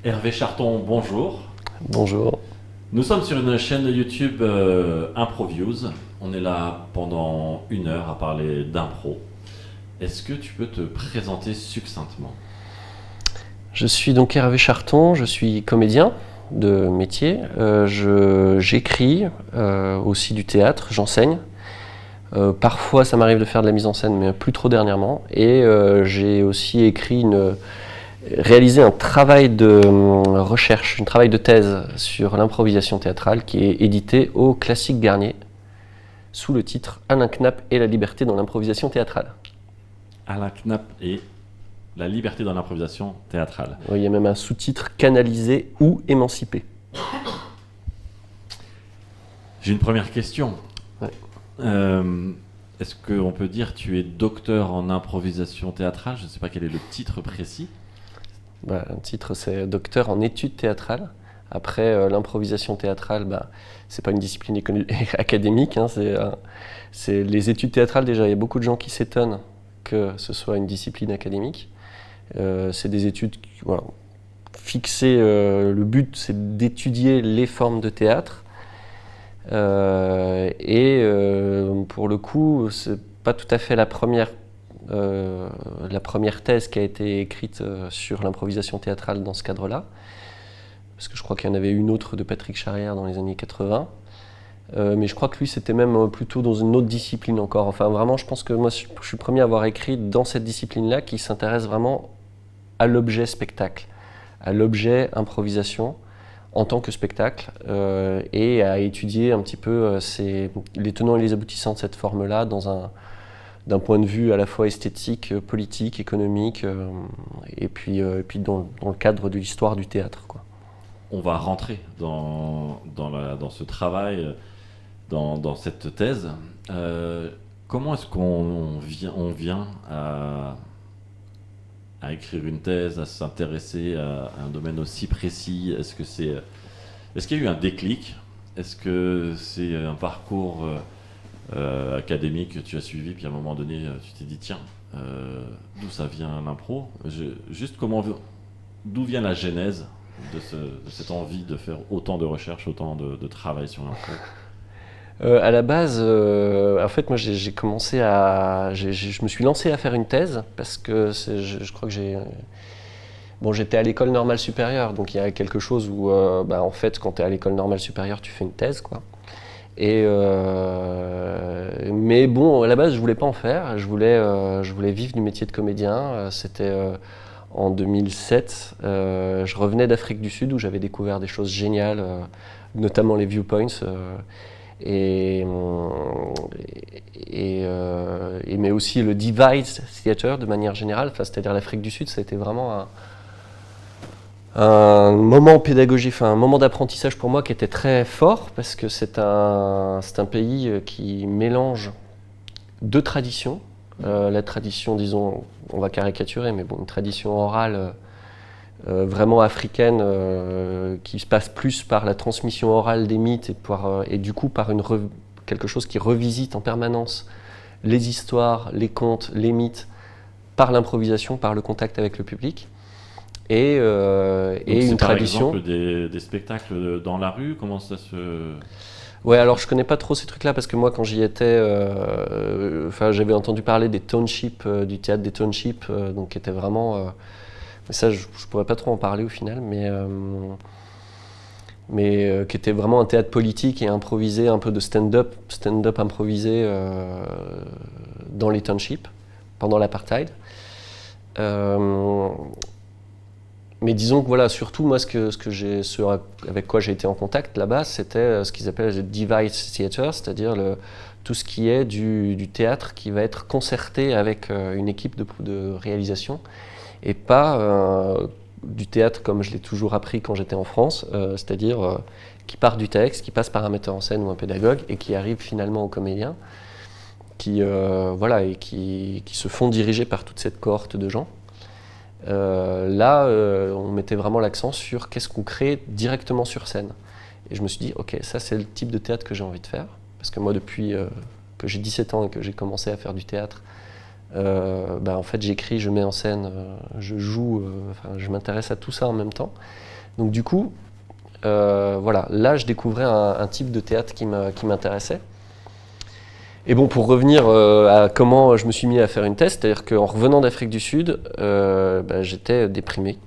Hervé Charton, bonjour. Bonjour. Nous sommes sur une chaîne YouTube ImproViews. On est là pendant 1 heure à parler d'impro. Est-ce que tu peux te présenter succinctement? Je suis donc Hervé Charton, je suis comédien de métier. J'écris aussi du théâtre, j'enseigne. Parfois ça m'arrive de faire de la mise en scène, mais plus trop dernièrement. Et j'ai aussi réalisé un travail de recherche, un travail de thèse sur l'improvisation théâtrale qui est édité au Classique Garnier sous le titre Alain Knapp et la liberté dans l'improvisation théâtrale. Alain Knapp et la liberté dans l'improvisation théâtrale. Il y a même un sous-titre canalisé ou émancipé. J'ai une première question. Ouais. Est-ce qu'on peut dire que tu es docteur en improvisation théâtrale? Je ne sais pas quel est le titre précis. Le titre, c'est docteur en études théâtrales. Après, l'improvisation théâtrale, c'est pas une discipline académique. C'est les études théâtrales, déjà, il y a beaucoup de gens qui s'étonnent que ce soit une discipline académique. C'est des études fixées. Le but, c'est d'étudier les formes de théâtre. Pour le coup, c'est pas tout à fait la première thèse qui a été écrite sur l'improvisation théâtrale dans ce cadre-là, parce que je crois qu'il y en avait une autre de Patrick Charrière dans les années 80, mais je crois que lui c'était même plutôt dans une autre discipline encore. Enfin vraiment, je pense que moi je suis le premier à avoir écrit dans cette discipline-là qui s'intéresse vraiment à l'objet spectacle, à l'objet improvisation en tant que spectacle, et à étudier un petit peu les tenants et les aboutissants de cette forme-là d'un point de vue à la fois esthétique, politique, économique, et puis dans le cadre de l'histoire du théâtre, quoi. On va rentrer dans ce travail, dans cette thèse. Comment est-ce qu'on vient à écrire une thèse, à s'intéresser à un domaine aussi précis? Est-ce qu'il y a eu un déclic? Est-ce que c'est un parcours académique que tu as suivi, puis à un moment donné, tu t'es dit, tiens, d'où ça vient l'impro? D'où vient la genèse de cette envie de faire autant de recherche, autant de travail sur l'impro? À la base, en fait, moi, je me suis lancé à faire une thèse parce que je crois que j'étais à l'école normale supérieure, donc il y a quelque chose où, en fait, quand tu es à l'école normale supérieure, tu fais une thèse, quoi. Mais bon, à la base, je voulais pas en faire. Je voulais vivre du métier de comédien. C'était en 2007. Je revenais d'Afrique du Sud où j'avais découvert des choses géniales, notamment les viewpoints. Mais aussi le device theater de manière générale, c'est-à-dire l'Afrique du Sud, ça a été vraiment un moment pédagogique, un moment d'apprentissage pour moi qui était très fort parce que c'est un pays qui mélange deux traditions. La tradition, disons, on va caricaturer, mais bon, une tradition orale vraiment africaine qui se passe plus par la transmission orale des mythes et du coup par quelque chose qui revisite en permanence les histoires, les contes, les mythes par l'improvisation, par le contact avec le public. Et une tradition. Par exemple des spectacles dans la rue, comment ça se... Ouais, alors je connais pas trop ces trucs-là parce que moi quand j'y étais, j'avais entendu parler des townships, du théâtre des townships, donc qui était vraiment... mais ça, je pourrais pas trop en parler au final, mais qui était vraiment un théâtre politique et improvisé, un peu de stand-up improvisé dans les townships pendant l'apartheid. Mais disons que voilà, surtout moi, ce avec quoi j'ai été en contact là-bas, c'était ce qu'ils appellent le device theater, c'est-à-dire tout ce qui est du théâtre qui va être concerté avec une équipe de réalisation et pas du théâtre comme je l'ai toujours appris quand j'étais en France, c'est-à-dire qui part du texte, qui passe par un metteur en scène ou un pédagogue et qui arrive finalement au comédien, qui se font diriger par toute cette cohorte de gens. On mettait vraiment l'accent sur qu'est-ce qu'on crée directement sur scène. Et je me suis dit, ok, ça c'est le type de théâtre que j'ai envie de faire. Parce que moi, depuis que j'ai 17 ans et que j'ai commencé à faire du théâtre, en fait, j'écris, je mets en scène, je joue, je m'intéresse à tout ça en même temps. Donc du coup, voilà, là je découvrais un type de théâtre qui m'intéressait. Et bon, pour revenir à comment je me suis mis à faire une thèse, c'est-à-dire qu'en revenant d'Afrique du Sud, j'étais déprimé.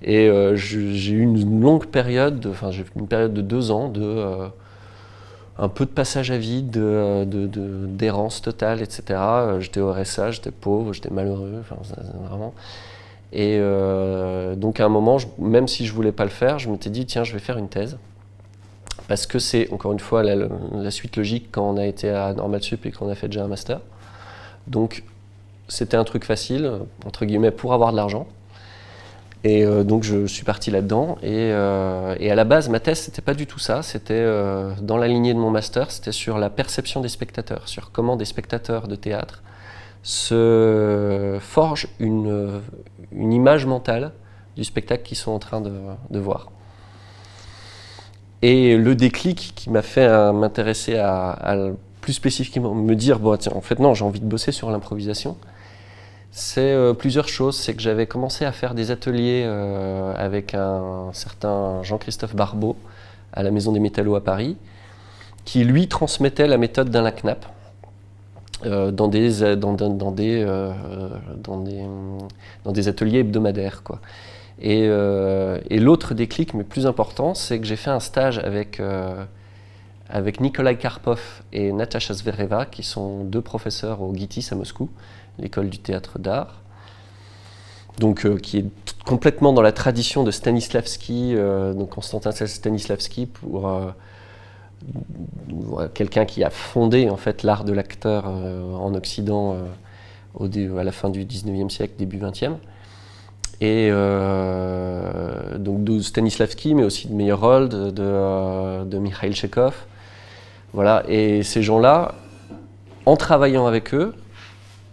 Et j'ai eu une longue période, j'ai eu une période de 2 ans un peu de passage à vide, d'errance totale, etc. J'étais au RSA, j'étais pauvre, j'étais malheureux, vraiment. Et donc à un moment, même si je voulais pas le faire, je m'étais dit tiens, je vais faire une thèse. Parce que c'est, encore une fois, la suite logique quand on a été à Normal Sup et qu'on a fait déjà un master. Donc c'était un truc facile, entre guillemets, pour avoir de l'argent. Et donc je suis parti là-dedans. Et à la base, ma thèse, c'était pas du tout ça. C'était dans la lignée de mon master, c'était sur la perception des spectateurs, sur comment des spectateurs de théâtre se forgent une image mentale du spectacle qu'ils sont en train de voir. Et le déclic qui m'a fait m'intéresser à plus spécifiquement me dire, bon, tiens, en fait non, j'ai envie de bosser sur l'improvisation, c'est plusieurs choses. C'est que j'avais commencé à faire des ateliers avec un certain Jean-Christophe Barbeau à la Maison des Métallos à Paris, qui lui transmettait la méthode d'Alain Knapp dans des ateliers hebdomadaires, quoi. Et l'autre déclic, mais plus important, c'est que j'ai fait un stage avec Nikolai Karpov et Natasha Zvereva, qui sont 2 professeurs au GITIS à Moscou, l'école du théâtre d'art, donc qui est complètement dans la tradition de Stanislavski, donc Konstantin Stanislavski, pour quelqu'un qui a fondé en fait l'art de l'acteur en Occident à la fin du 19e siècle, début 20e. Et donc de Stanislavski, mais aussi de Meyerhold, de Mikhail Chekhov. Voilà. Et ces gens-là, en travaillant avec eux,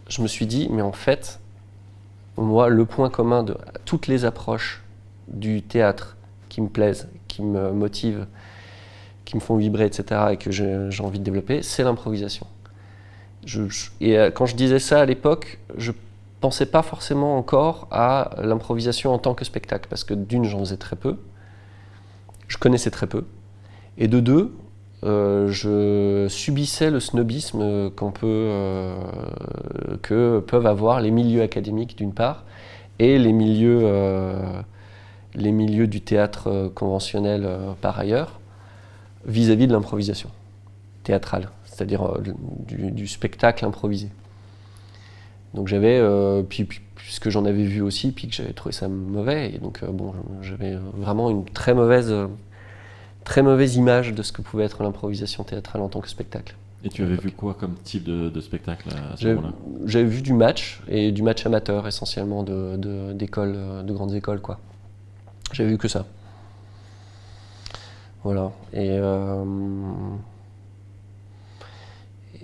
je me suis dit, mais en fait, moi, le point commun de toutes les approches du théâtre qui me plaisent, qui me motivent, qui me font vibrer, etc., et que j'ai envie de développer, c'est l'improvisation. Quand je disais ça à l'époque, je pensais pas forcément encore à l'improvisation en tant que spectacle, parce que d'une, j'en faisais très peu, je connaissais très peu, et de deux, je subissais le snobisme que peuvent avoir les milieux académiques d'une part, et les milieux du théâtre conventionnel par ailleurs, vis-à-vis de l'improvisation théâtrale, c'est-à-dire du spectacle improvisé. Donc j'avais, puisque j'en avais vu aussi, puis que j'avais trouvé ça mauvais, et donc j'avais vraiment une très mauvaise image de ce que pouvait être l'improvisation théâtrale en tant que spectacle. Et tu avais vu quoi comme type de spectacle à ce moment-là ? J'avais vu du match, et du match amateur essentiellement d'écoles, de grandes écoles, quoi. J'avais vu que ça. Voilà.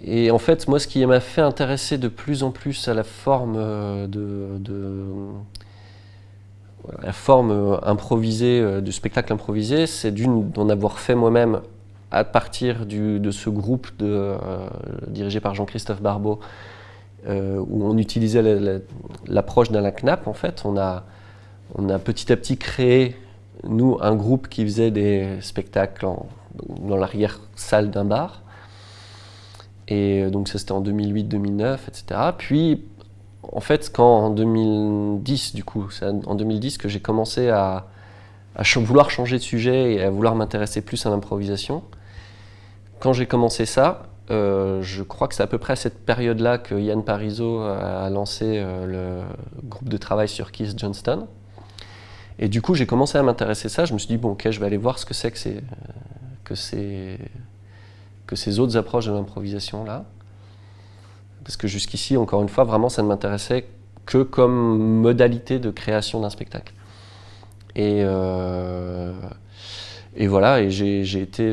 Et en fait, moi, ce qui m'a fait intéresser de plus en plus à la forme la forme improvisée, du spectacle improvisé, c'est d'en avoir fait moi-même à partir de ce groupe dirigé par Jean-Christophe Barbeau, où on utilisait l'approche d'Alain Knapp. En fait, on a petit à petit créé, nous, un groupe qui faisait des spectacles dans l'arrière-salle d'un bar. Et donc ça, c'était en 2008-2009, etc. Puis, en fait, en 2010, du coup, c'est en 2010 que j'ai commencé à vouloir changer de sujet et à vouloir m'intéresser plus à l'improvisation. Quand j'ai commencé ça, je crois que c'est à peu près à cette période-là que Yann Parizeau a lancé le groupe de travail sur Keith Johnston. Et du coup, j'ai commencé à m'intéresser à ça. Je me suis dit, bon, ok, je vais aller voir ce que c'est que ces autres approches de l'improvisation là. Parce que jusqu'ici, encore une fois, vraiment, ça ne m'intéressait que comme modalité de création d'un spectacle. Et voilà, et j'ai été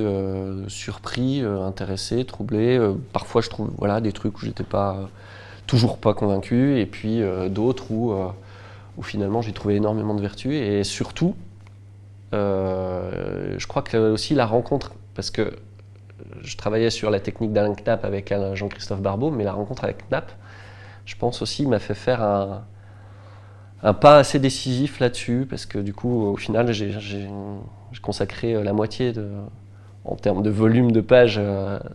surpris, intéressé, troublé. Parfois, je trouve des trucs où j'étais toujours pas convaincu, et puis d'autres où finalement j'ai trouvé énormément de vertus. Et surtout, je crois que aussi la rencontre, parce que je travaillais sur la technique d'Alain Knapp avec Jean-Christophe Barbeau, mais la rencontre avec Knapp, je pense aussi, m'a fait faire un pas assez décisif là-dessus, parce que du coup, au final, j'ai consacré la moitié en termes de volume de pages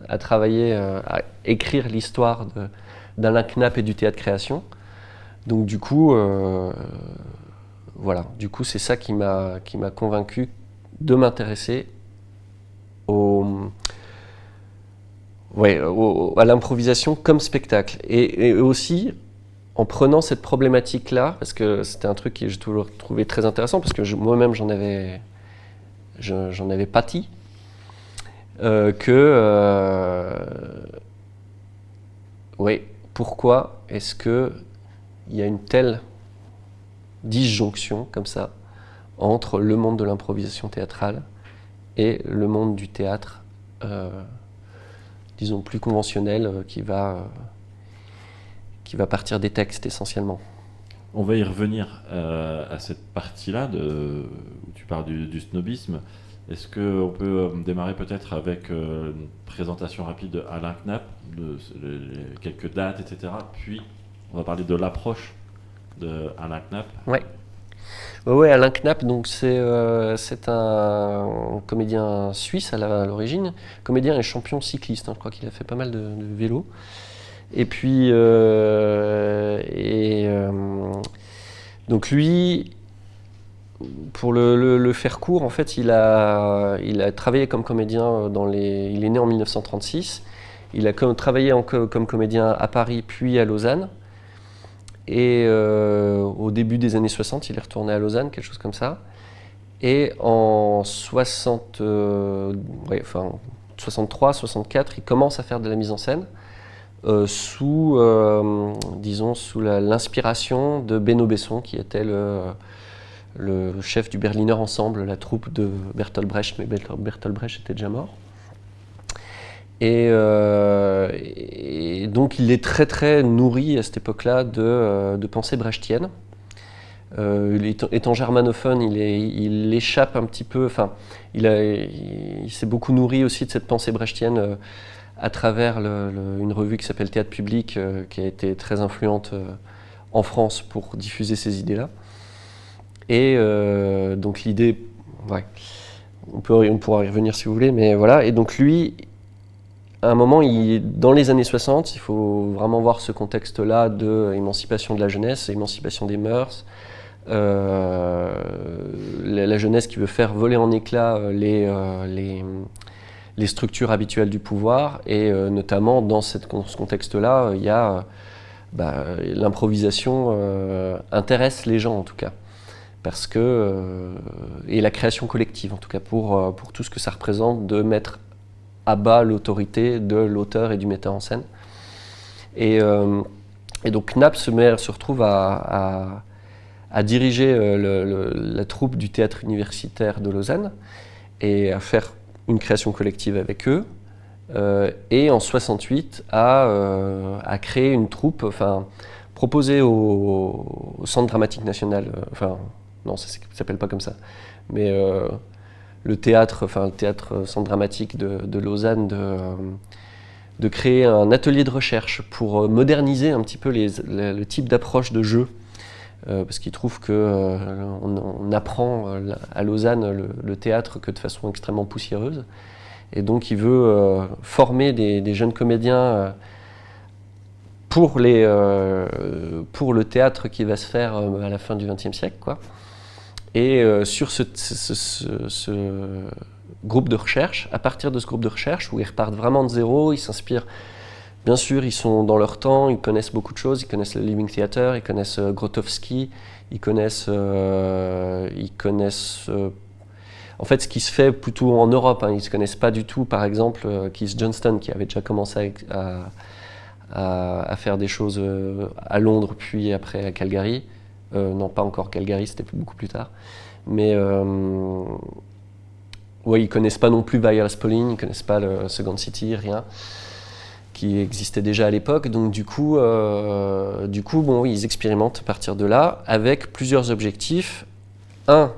à travailler, à écrire l'histoire d'Alain Knapp et du théâtre création. Donc du coup, voilà, du coup c'est ça qui m'a convaincu de m'intéresser à l'improvisation comme spectacle. Et aussi en prenant cette problématique-là, parce que c'était un truc que j'ai toujours trouvé très intéressant, parce que moi-même j'en avais pâti, pourquoi est-ce qu'il y a une telle disjonction comme ça entre le monde de l'improvisation théâtrale et le monde du théâtre, disons plus conventionnel, qui va partir des textes essentiellement. On va y revenir à cette partie-là où tu parles du snobisme. Est-ce qu'on peut démarrer peut-être avec une présentation rapide d'Alain Knapp, quelques dates, etc. Puis on va parler de l'approche d'Alain Knapp. Ouais, Alain Knapp, donc c'est un comédien suisse à l'origine, comédien et champion cycliste. Je crois qu'il a fait pas mal de vélo. Et puis, donc lui, pour le faire court, en fait, il a travaillé comme comédien il est né en 1936. Il a travaillé comme comédien à Paris puis à Lausanne. Et au début des années 60, il est retourné à Lausanne, quelque chose comme ça. Et en 63, 64, il commence à faire de la mise en scène sous l'inspiration de Benno Besson, qui était le chef du Berliner Ensemble, la troupe de Bertolt Brecht, mais Bertolt Brecht était déjà mort. Et donc il est très très nourri à cette époque-là de pensée brechtienne. Étant germanophone, il échappe un petit peu, il s'est beaucoup nourri aussi de cette pensée brechtienne à travers une revue qui s'appelle Théâtre Public, qui a été très influente en France pour diffuser ces idées-là. Et donc l'idée, on pourra y revenir si vous voulez, mais voilà. Et donc lui, à un moment, dans les années 60, il faut vraiment voir ce contexte-là de émancipation de la jeunesse, émancipation des mœurs, la jeunesse qui veut faire voler en éclats les structures habituelles du pouvoir, et notamment dans ce contexte-là, il y a l'improvisation intéresse les gens en tout cas, parce que et la création collective en tout cas pour tout ce que ça représente de mettre à bas l'autorité de l'auteur et du metteur en scène. Et donc Knapp se retrouve à diriger la troupe du théâtre universitaire de Lausanne et à faire une création collective avec eux. Et en 68 à créer une troupe, proposer au Centre dramatique national, non, ça ne s'appelle pas comme ça, mais le théâtre Centre dramatique de Lausanne, de créer un atelier de recherche pour moderniser un petit peu le type d'approche de jeu, parce qu'ils trouvent qu'on apprend à Lausanne le théâtre que de façon extrêmement poussiéreuse. Et donc il veut former des jeunes comédiens pour le théâtre qui va se faire à la fin du XXe siècle, quoi. Et sur ce groupe de recherche, à partir de ce groupe de recherche, où ils repartent vraiment de zéro, ils s'inspirent, bien sûr, ils sont dans leur temps, ils connaissent beaucoup de choses, ils connaissent le Living Theatre, ils connaissent Grotowski, ils connaissent en fait ce qui se fait plutôt en Europe, ils ne se connaissent pas du tout, par exemple, Keith Johnston, qui avait déjà commencé à faire des choses à Londres, puis après à Calgary. Non, pas encore Calgary, c'était beaucoup plus tard. Mais ils connaissent pas non plus Viola Spolin, ils connaissent pas le Second City, rien, qui existait déjà à l'époque. Donc du coup, ils expérimentent à partir de là, avec plusieurs objectifs. Un,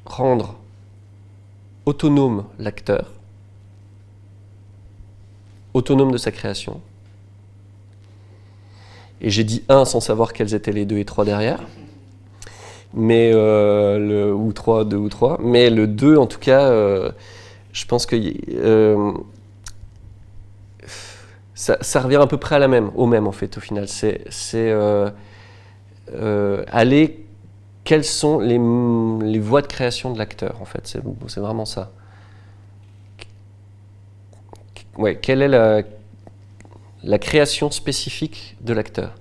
rendre autonome l'acteur, autonome de sa création. Et j'ai dit 1 sans savoir quels étaient les 2 et 3 derrière. Mais ou 3, 2 ou 3. Mais le 2, en tout cas, je pense que ça revient à peu près au même en fait, au final. C'est aller... Quelles sont les voies de création de l'acteur, en fait, c'est vraiment ça. Ouais, quelle est la création spécifique de l'acteur.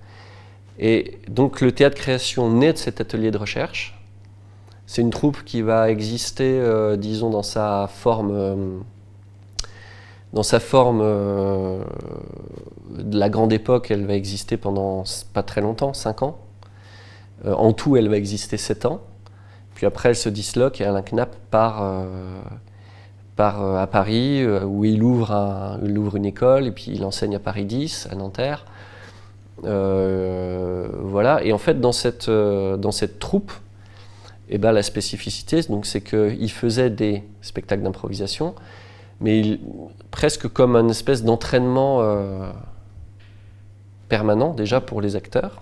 Et donc le théâtre création naît de cet atelier de recherche. C'est une troupe qui va exister, disons, dans sa forme de la grande époque. Elle va exister pendant pas très longtemps, 5 ans. En tout, elle va exister 7 ans. Puis après, elle se disloque et Alain Knapp part à Paris, où il ouvre une école, et puis il enseigne à Paris 10, à Nanterre. Voilà. Et en fait, dans cette troupe, eh ben, la spécificité, donc, c'est qu'il faisait des spectacles d'improvisation, mais presque comme une espèce d'entraînement permanent, déjà pour les acteurs,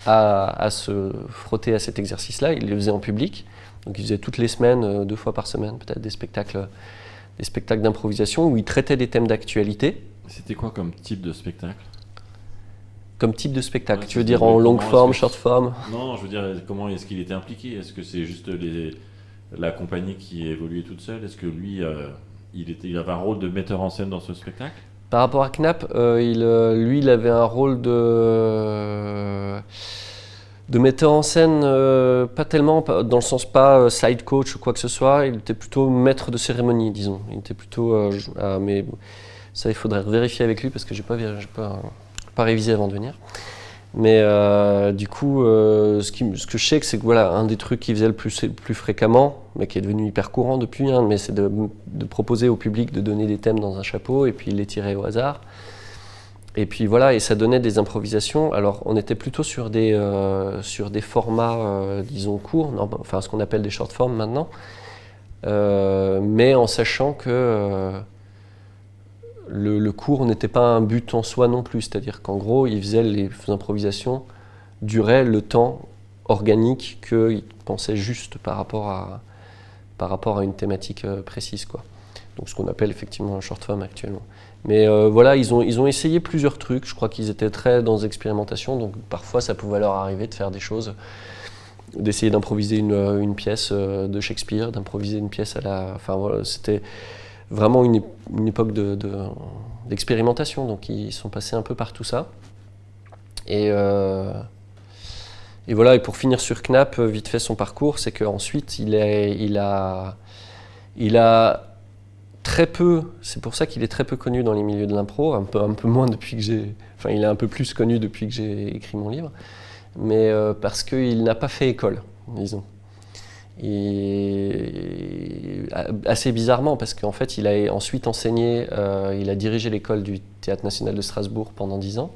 à se frotter à cet exercice-là. Il le faisait en public, donc il faisait toutes les semaines, 2 fois par semaine peut-être, des spectacles d'improvisation où il traitait des thèmes d'actualité. C'était quoi comme type de spectacle? Comme type de spectacle, tu veux dire en longue forme, short form? Non, je veux dire, comment est-ce qu'il était impliqué? Est-ce que c'est juste la compagnie qui évoluait toute seule? Est-ce que lui, il avait un rôle de metteur en scène dans ce spectacle? Par rapport à Knapp, lui, il avait un rôle de metteur en scène, pas tellement, dans le sens pas side coach ou quoi que ce soit. Il était plutôt maître de cérémonie, disons. Il était plutôt, mais ça, il faudrait vérifier avec lui parce que j'ai pas révisé avant de venir. Mais du coup, ce que je sais, c'est que voilà, un des trucs qu'il faisait le plus fréquemment, mais qui est devenu hyper courant depuis, mais c'est de proposer au public de donner des thèmes dans un chapeau et puis les tirer au hasard. Et puis voilà, et ça donnait des improvisations. Alors, on était plutôt sur des formats, disons, courts, enfin ce qu'on appelle des short forms maintenant, mais en sachant que le cours n'était pas un but en soi non plus, c'est-à-dire qu'en gros, il faisait les improvisations duraient le temps organique qu'il pensait juste par rapport à une thématique précise, quoi. Donc ce qu'on appelle effectivement un short form actuellement. Mais voilà, ils ont essayé plusieurs trucs. Je crois qu'ils étaient très dans l'expérimentation, donc parfois ça pouvait leur arriver de faire des choses, d'essayer d'improviser une pièce de Shakespeare, d'improviser une pièce enfin voilà, c'était vraiment une époque d'expérimentation, donc ils sont passés un peu par tout ça. Et voilà, et pour finir sur Knapp, vite fait son parcours, c'est qu'ensuite il a très peu, c'est pour ça qu'il est très peu connu dans les milieux de l'impro, un peu moins depuis que il est un peu plus connu depuis que j'ai écrit mon livre, mais parce qu'il n'a pas fait école, disons. Et assez bizarrement, parce qu'en fait, il a ensuite enseigné, il a dirigé l'école du Théâtre National de Strasbourg pendant 10 ans,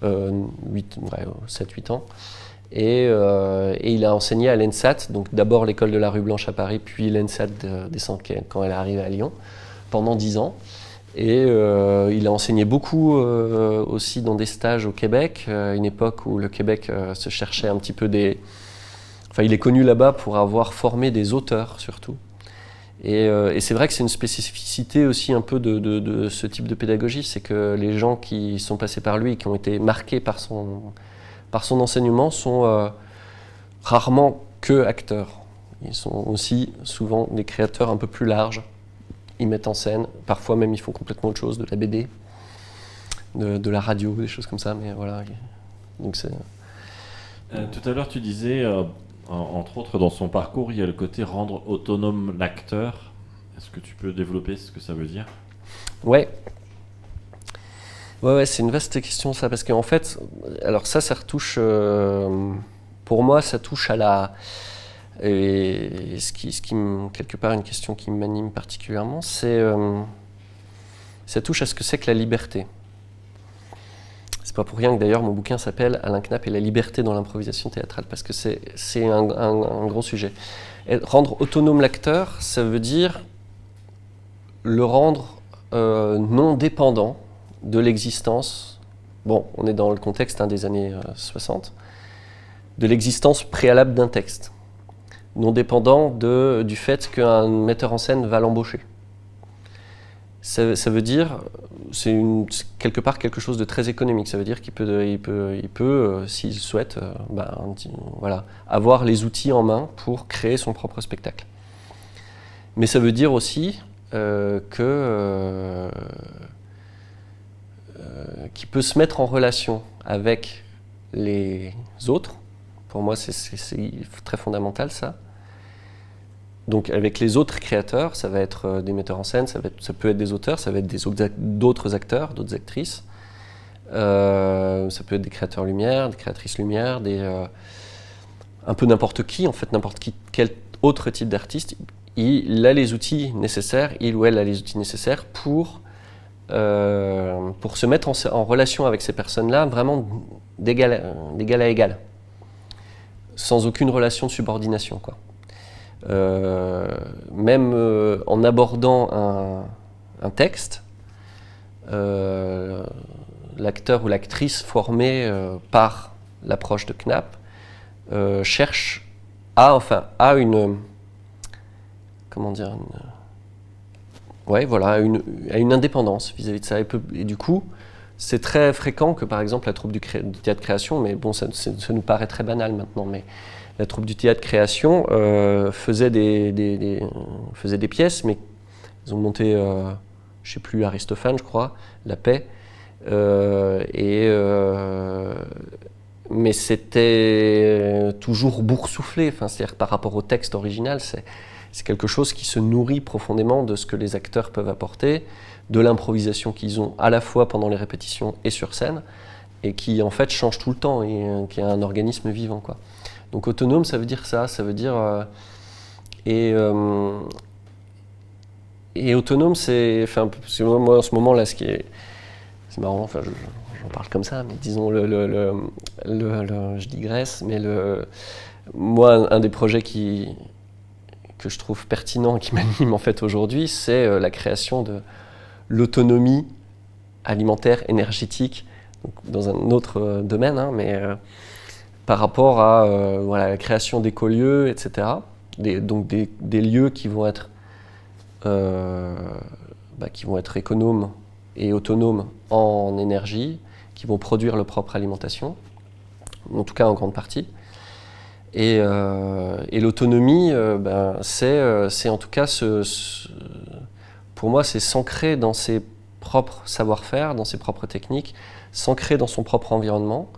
7-8 ans, et il a enseigné à l'ENSAT, donc d'abord l'école de la rue Blanche à Paris, puis l'ENSAT quand elle est arrivée à Lyon, pendant 10 ans. Et il a enseigné beaucoup aussi dans des stages au Québec, une époque où le Québec se cherchait un petit peu Enfin, il est connu là-bas pour avoir formé des auteurs, surtout. Et c'est vrai que c'est une spécificité aussi un peu de ce type de pédagogie, c'est que les gens qui sont passés par lui et qui ont été marqués par son enseignement sont rarement que acteurs. Ils sont aussi souvent des créateurs un peu plus larges. Ils mettent en scène, parfois même ils font complètement autre chose, de la BD, de la radio, des choses comme ça, mais voilà. Donc c'est... Tout à l'heure tu disais... entre autres, dans son parcours, il y a le côté rendre autonome l'acteur. Est-ce que tu peux développer ce que ça veut dire? Ouais, c'est une vaste question ça, parce qu'en fait, alors ça retouche, pour moi, ça touche à la... Et ce qui quelque part, une question qui m'anime particulièrement, c'est... ça touche à ce que c'est que la liberté. C'est pas pour rien que d'ailleurs mon bouquin s'appelle Alain Knapp et la liberté dans l'improvisation théâtrale, parce que c'est un gros sujet. Et rendre autonome l'acteur, ça veut dire le rendre non dépendant de l'existence bon, on est dans le contexte des années 60, de l'existence préalable d'un texte, non dépendant du fait qu'un metteur en scène va l'embaucher. Ça veut dire, c'est quelque part quelque chose de très économique. Ça veut dire qu'il peut, s'il souhaite, voilà, avoir les outils en main pour créer son propre spectacle. Mais ça veut dire aussi qu'il peut se mettre en relation avec les autres. Pour moi, c'est très fondamental, ça. Donc avec les autres créateurs, ça va être des metteurs en scène, ça peut être des auteurs, ça va être d'autres acteurs, d'autres actrices. Ça peut être des créateurs lumière, des créatrices lumière, un peu n'importe qui, en fait, quel autre type d'artiste. Il a les outils nécessaires, il ou elle a les outils nécessaires pour se mettre en relation avec ces personnes-là, vraiment d'égal à égal, sans aucune relation de subordination, quoi. Même en abordant un texte, l'acteur ou l'actrice formé par l'approche de Knapp cherche à une indépendance vis-à-vis de ça. Et du coup, c'est très fréquent que, par exemple, la troupe du théâtre création, mais bon, ça nous paraît très banal maintenant, mais la troupe du théâtre création faisait des pièces, mais ils ont monté, je ne sais plus, Aristophane, je crois, La Paix, mais c'était toujours boursouflé, c'est-à-dire par rapport au texte original, c'est quelque chose qui se nourrit profondément de ce que les acteurs peuvent apporter, de l'improvisation qu'ils ont à la fois pendant les répétitions et sur scène, et qui en fait change tout le temps, et qui est un organisme vivant, quoi. Donc autonome, ça veut dire ça, ça veut dire... et autonome, c'est... Parce que moi, en ce moment, là, c'est marrant, j'en parle comme ça, mais disons, je digresse, mais moi, un des projets que je trouve pertinent, qui m'anime en fait aujourd'hui, c'est la création de l'autonomie alimentaire, énergétique, donc dans un autre domaine, hein, mais par rapport à la création d'écolieux, etc. Donc des lieux qui vont être économes et autonomes en énergie, qui vont produire leur propre alimentation, en tout cas en grande partie. Et l'autonomie, c'est en tout cas, pour moi, c'est s'ancrer dans ses propres savoir-faire, dans ses propres techniques, s'ancrer dans son propre environnement,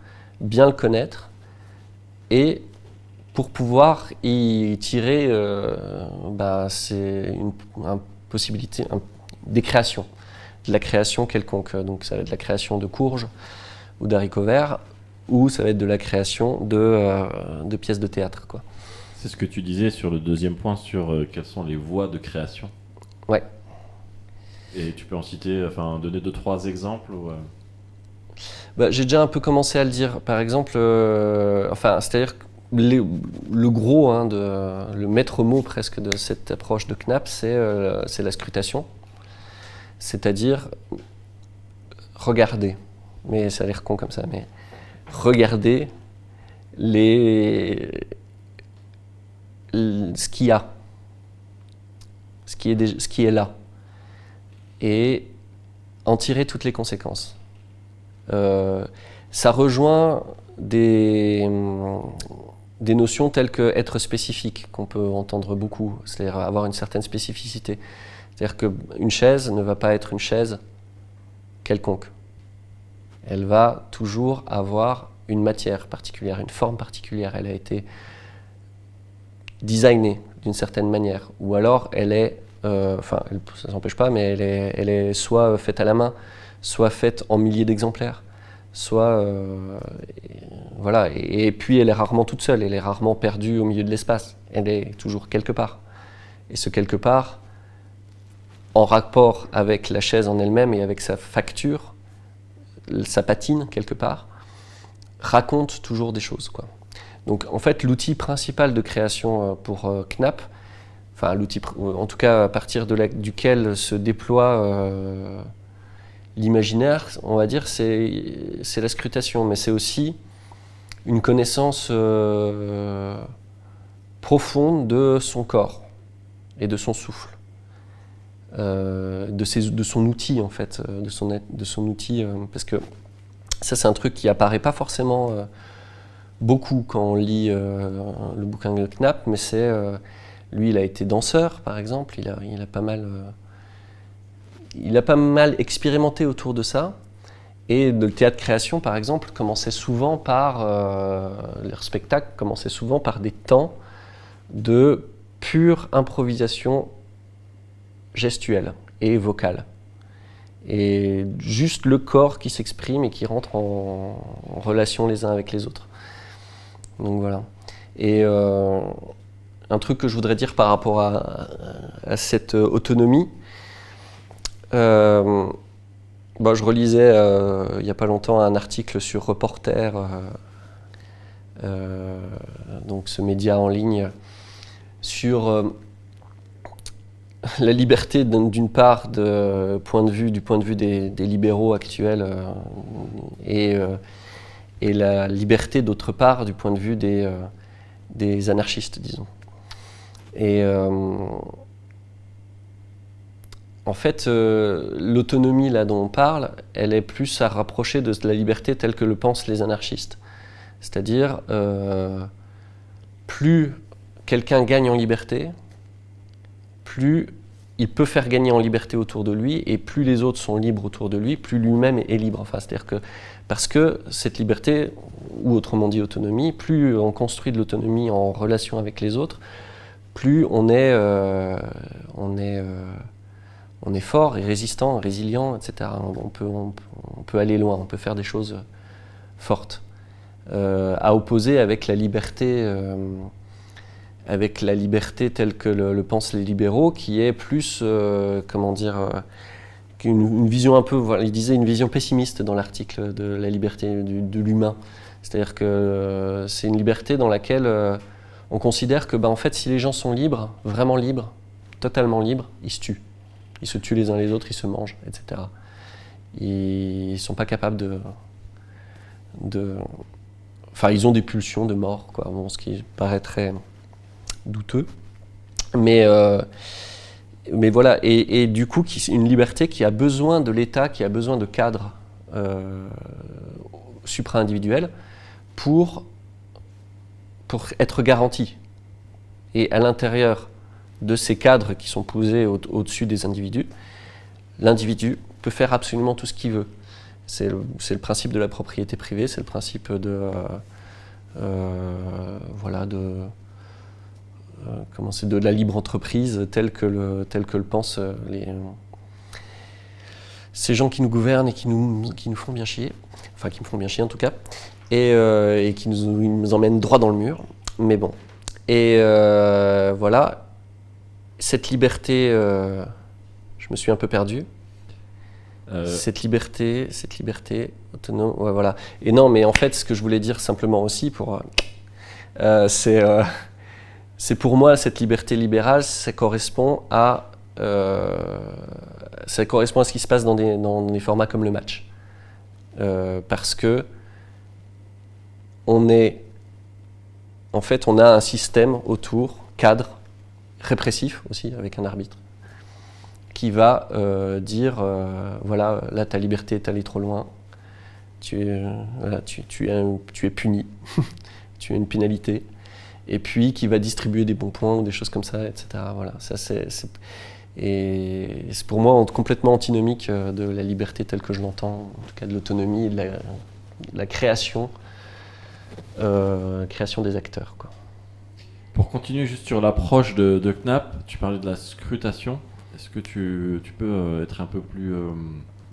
bien le connaître, et pour pouvoir y tirer possibilité, des créations, de la création quelconque. Donc ça va être de la création de courges ou d'haricots verts, ou ça va être de la création de pièces de théâtre, quoi. C'est ce que tu disais sur le deuxième point, sur quelles sont les voies de création. Ouais. Et tu peux en citer, donner 2-3 exemples ou, j'ai déjà un peu commencé à le dire. Par exemple, c'est-à-dire que le gros, le maître mot presque de cette approche de Knapp, c'est la scrutation. C'est-à-dire regarder. Mais ça a l'air con comme ça, mais regarder ce qu'il y a, ce qui est là, et en tirer toutes les conséquences. Ça rejoint des notions telles que être spécifique, qu'on peut entendre beaucoup, c'est-à-dire avoir une certaine spécificité. C'est-à-dire qu'une chaise ne va pas être une chaise quelconque. Elle va toujours avoir une matière particulière, une forme particulière. Elle a été designée d'une certaine manière. Ou alors elle est, ça ne s'empêche pas, mais elle est soit faite à la main, soit faite en milliers d'exemplaires, soit... voilà. Et puis elle est rarement toute seule, elle est rarement perdue au milieu de l'espace. Elle est toujours quelque part. Et ce quelque part, en rapport avec la chaise en elle-même et avec sa facture, sa patine quelque part, raconte toujours des choses, quoi. Donc en fait, l'outil principal de création pour Knapp, l'outil, en tout cas à partir duquel se déploie l'imaginaire, on va dire, c'est la scrutation, mais c'est aussi une connaissance profonde de son corps et de son souffle, de son outil en fait, de son outil, parce que ça c'est un truc qui apparaît pas forcément beaucoup quand on lit le bouquin de Knapp, mais c'est lui il a été danseur par exemple, il a pas mal expérimenté autour de ça. Et le théâtre-création, par exemple, commençait souvent par, leurs spectacles commençaient souvent par des temps de pure improvisation gestuelle et vocale. Et juste le corps qui s'exprime et qui rentre en relation les uns avec les autres. Donc voilà. Et un truc que je voudrais dire par rapport à cette autonomie, je relisais il n'y a pas longtemps un article sur Reporter, donc ce média en ligne, sur la liberté d'une part du point de vue des libéraux actuels et la liberté d'autre part du point de vue des anarchistes, disons. Et en fait, l'autonomie là dont on parle, elle est plus à rapprocher de la liberté telle que le pensent les anarchistes. C'est-à-dire, plus quelqu'un gagne en liberté, plus il peut faire gagner en liberté autour de lui, et plus les autres sont libres autour de lui, plus lui-même est libre. Enfin, c'est-à-dire que, parce que cette liberté, ou autrement dit autonomie, plus on construit de l'autonomie en relation avec les autres, plus on est fort et résistant, résilient, etc. On peut aller loin, on peut faire des choses fortes. À opposer avec la liberté telle que le pensent les libéraux, qui est plus, une vision un peu, il disait une vision pessimiste dans l'article de la liberté de l'humain. C'est-à-dire que c'est une liberté dans laquelle on considère que, en fait, si les gens sont libres, vraiment libres, totalement libres, ils se tuent. Ils se tuent les uns les autres, ils se mangent, etc. Ils ne sont pas capables Enfin, ils ont des pulsions de mort, quoi. Bon, ce qui paraît très douteux. Mais voilà. Et du coup, une liberté qui a besoin de l'État, qui a besoin de cadres supra-individuels pour être garantie. Et à l'intérieur de ces cadres qui sont posés au-dessus des individus, l'individu peut faire absolument tout ce qu'il veut. C'est le principe de la propriété privée, c'est le principe de la libre entreprise tel que le pensent ces gens qui nous gouvernent et qui nous font bien chier, enfin qui me font bien chier en tout cas, et qui nous emmènent droit dans le mur. Mais bon, et voilà. Cette liberté, je me suis un peu perdu. Cette liberté autonome, ouais, voilà. Et non, mais en fait, ce que je voulais dire simplement aussi, c'est pour moi cette liberté libérale, ça correspond à ce qui se passe dans des formats comme le match, parce que on a un système autour, cadre, répressif aussi, avec un arbitre, qui va dire voilà, là ta liberté est allée trop loin, tu es puni, tu as une pénalité, et puis qui va distribuer des bons points ou des choses comme ça, etc. Voilà, ça c'est pour moi complètement antinomique de la liberté telle que je l'entends, en tout cas de l'autonomie et de la création des acteurs, quoi. Pour continuer juste sur l'approche de Knapp, tu parlais de la scrutation. Est-ce que tu peux être un peu plus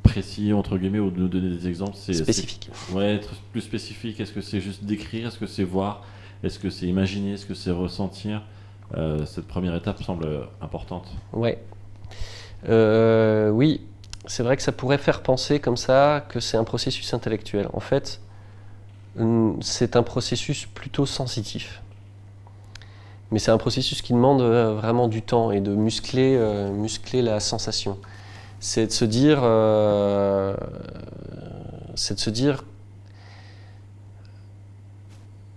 précis, entre guillemets, ou nous donner des exemples spécifiques? Ouais, être plus spécifique. Est-ce que c'est juste décrire? Est-ce que c'est voir? Est-ce que c'est imaginer? Est-ce que c'est ressentir? Cette première étape semble importante. Ouais. Oui, c'est vrai que ça pourrait faire penser comme ça que c'est un processus intellectuel. En fait, c'est un processus plutôt sensitif. Mais c'est un processus qui demande vraiment du temps et de muscler la sensation. c'est de se dire,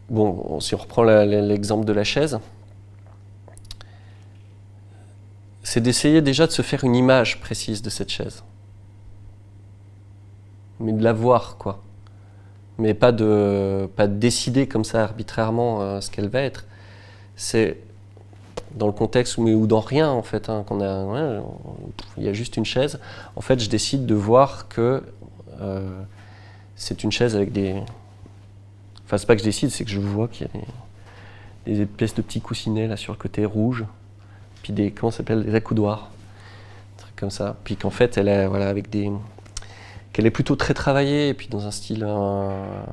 bon, si on reprend l'exemple de la chaise, c'est d'essayer déjà de se faire une image précise de cette chaise. Mais de la voir, quoi. Mais pas de décider comme ça arbitrairement ce qu'elle va être. C'est dans le contexte ou dans rien, en fait. Hein, il y a juste une chaise. En fait, je décide de voir que c'est une chaise avec des... Enfin, c'est pas que je décide, c'est que je vois qu'il y a des espèces de petits coussinets là sur le côté rouge, puis des, comment ça s'appelle, des accoudoirs, des trucs comme ça. Puis qu'en fait, elle est, voilà, avec des... qu'elle est plutôt très travaillée, et puis dans un style un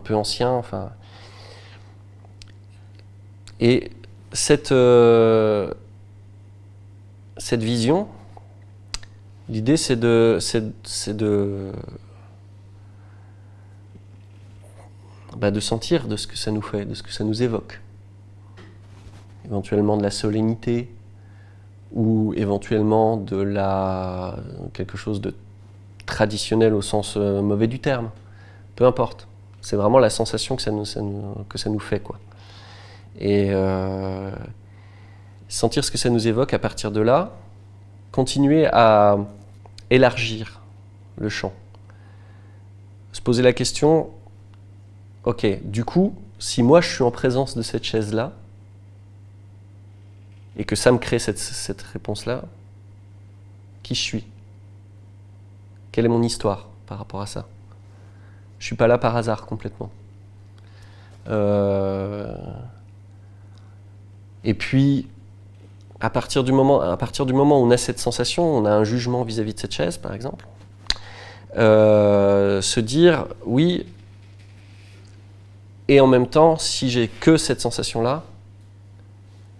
peu ancien, enfin... Et cette vision, l'idée c'est de sentir de ce que ça nous fait, de ce que ça nous évoque. Éventuellement de la solennité, ou éventuellement quelque chose de traditionnel au sens mauvais du terme. Peu importe. C'est vraiment la sensation que ça nous fait, quoi. Et sentir ce que ça nous évoque à partir de là, continuer à élargir le champ. Se poser la question, ok, du coup, si moi je suis en présence de cette chaise-là, et que ça me crée cette réponse-là, qui je suis? Quelle est mon histoire par rapport à ça? Je ne suis pas là par hasard complètement. Et puis, à partir du moment où on a cette sensation, on a un jugement vis-à-vis de cette chaise, par exemple, se dire, oui, et en même temps, si j'ai que cette sensation-là,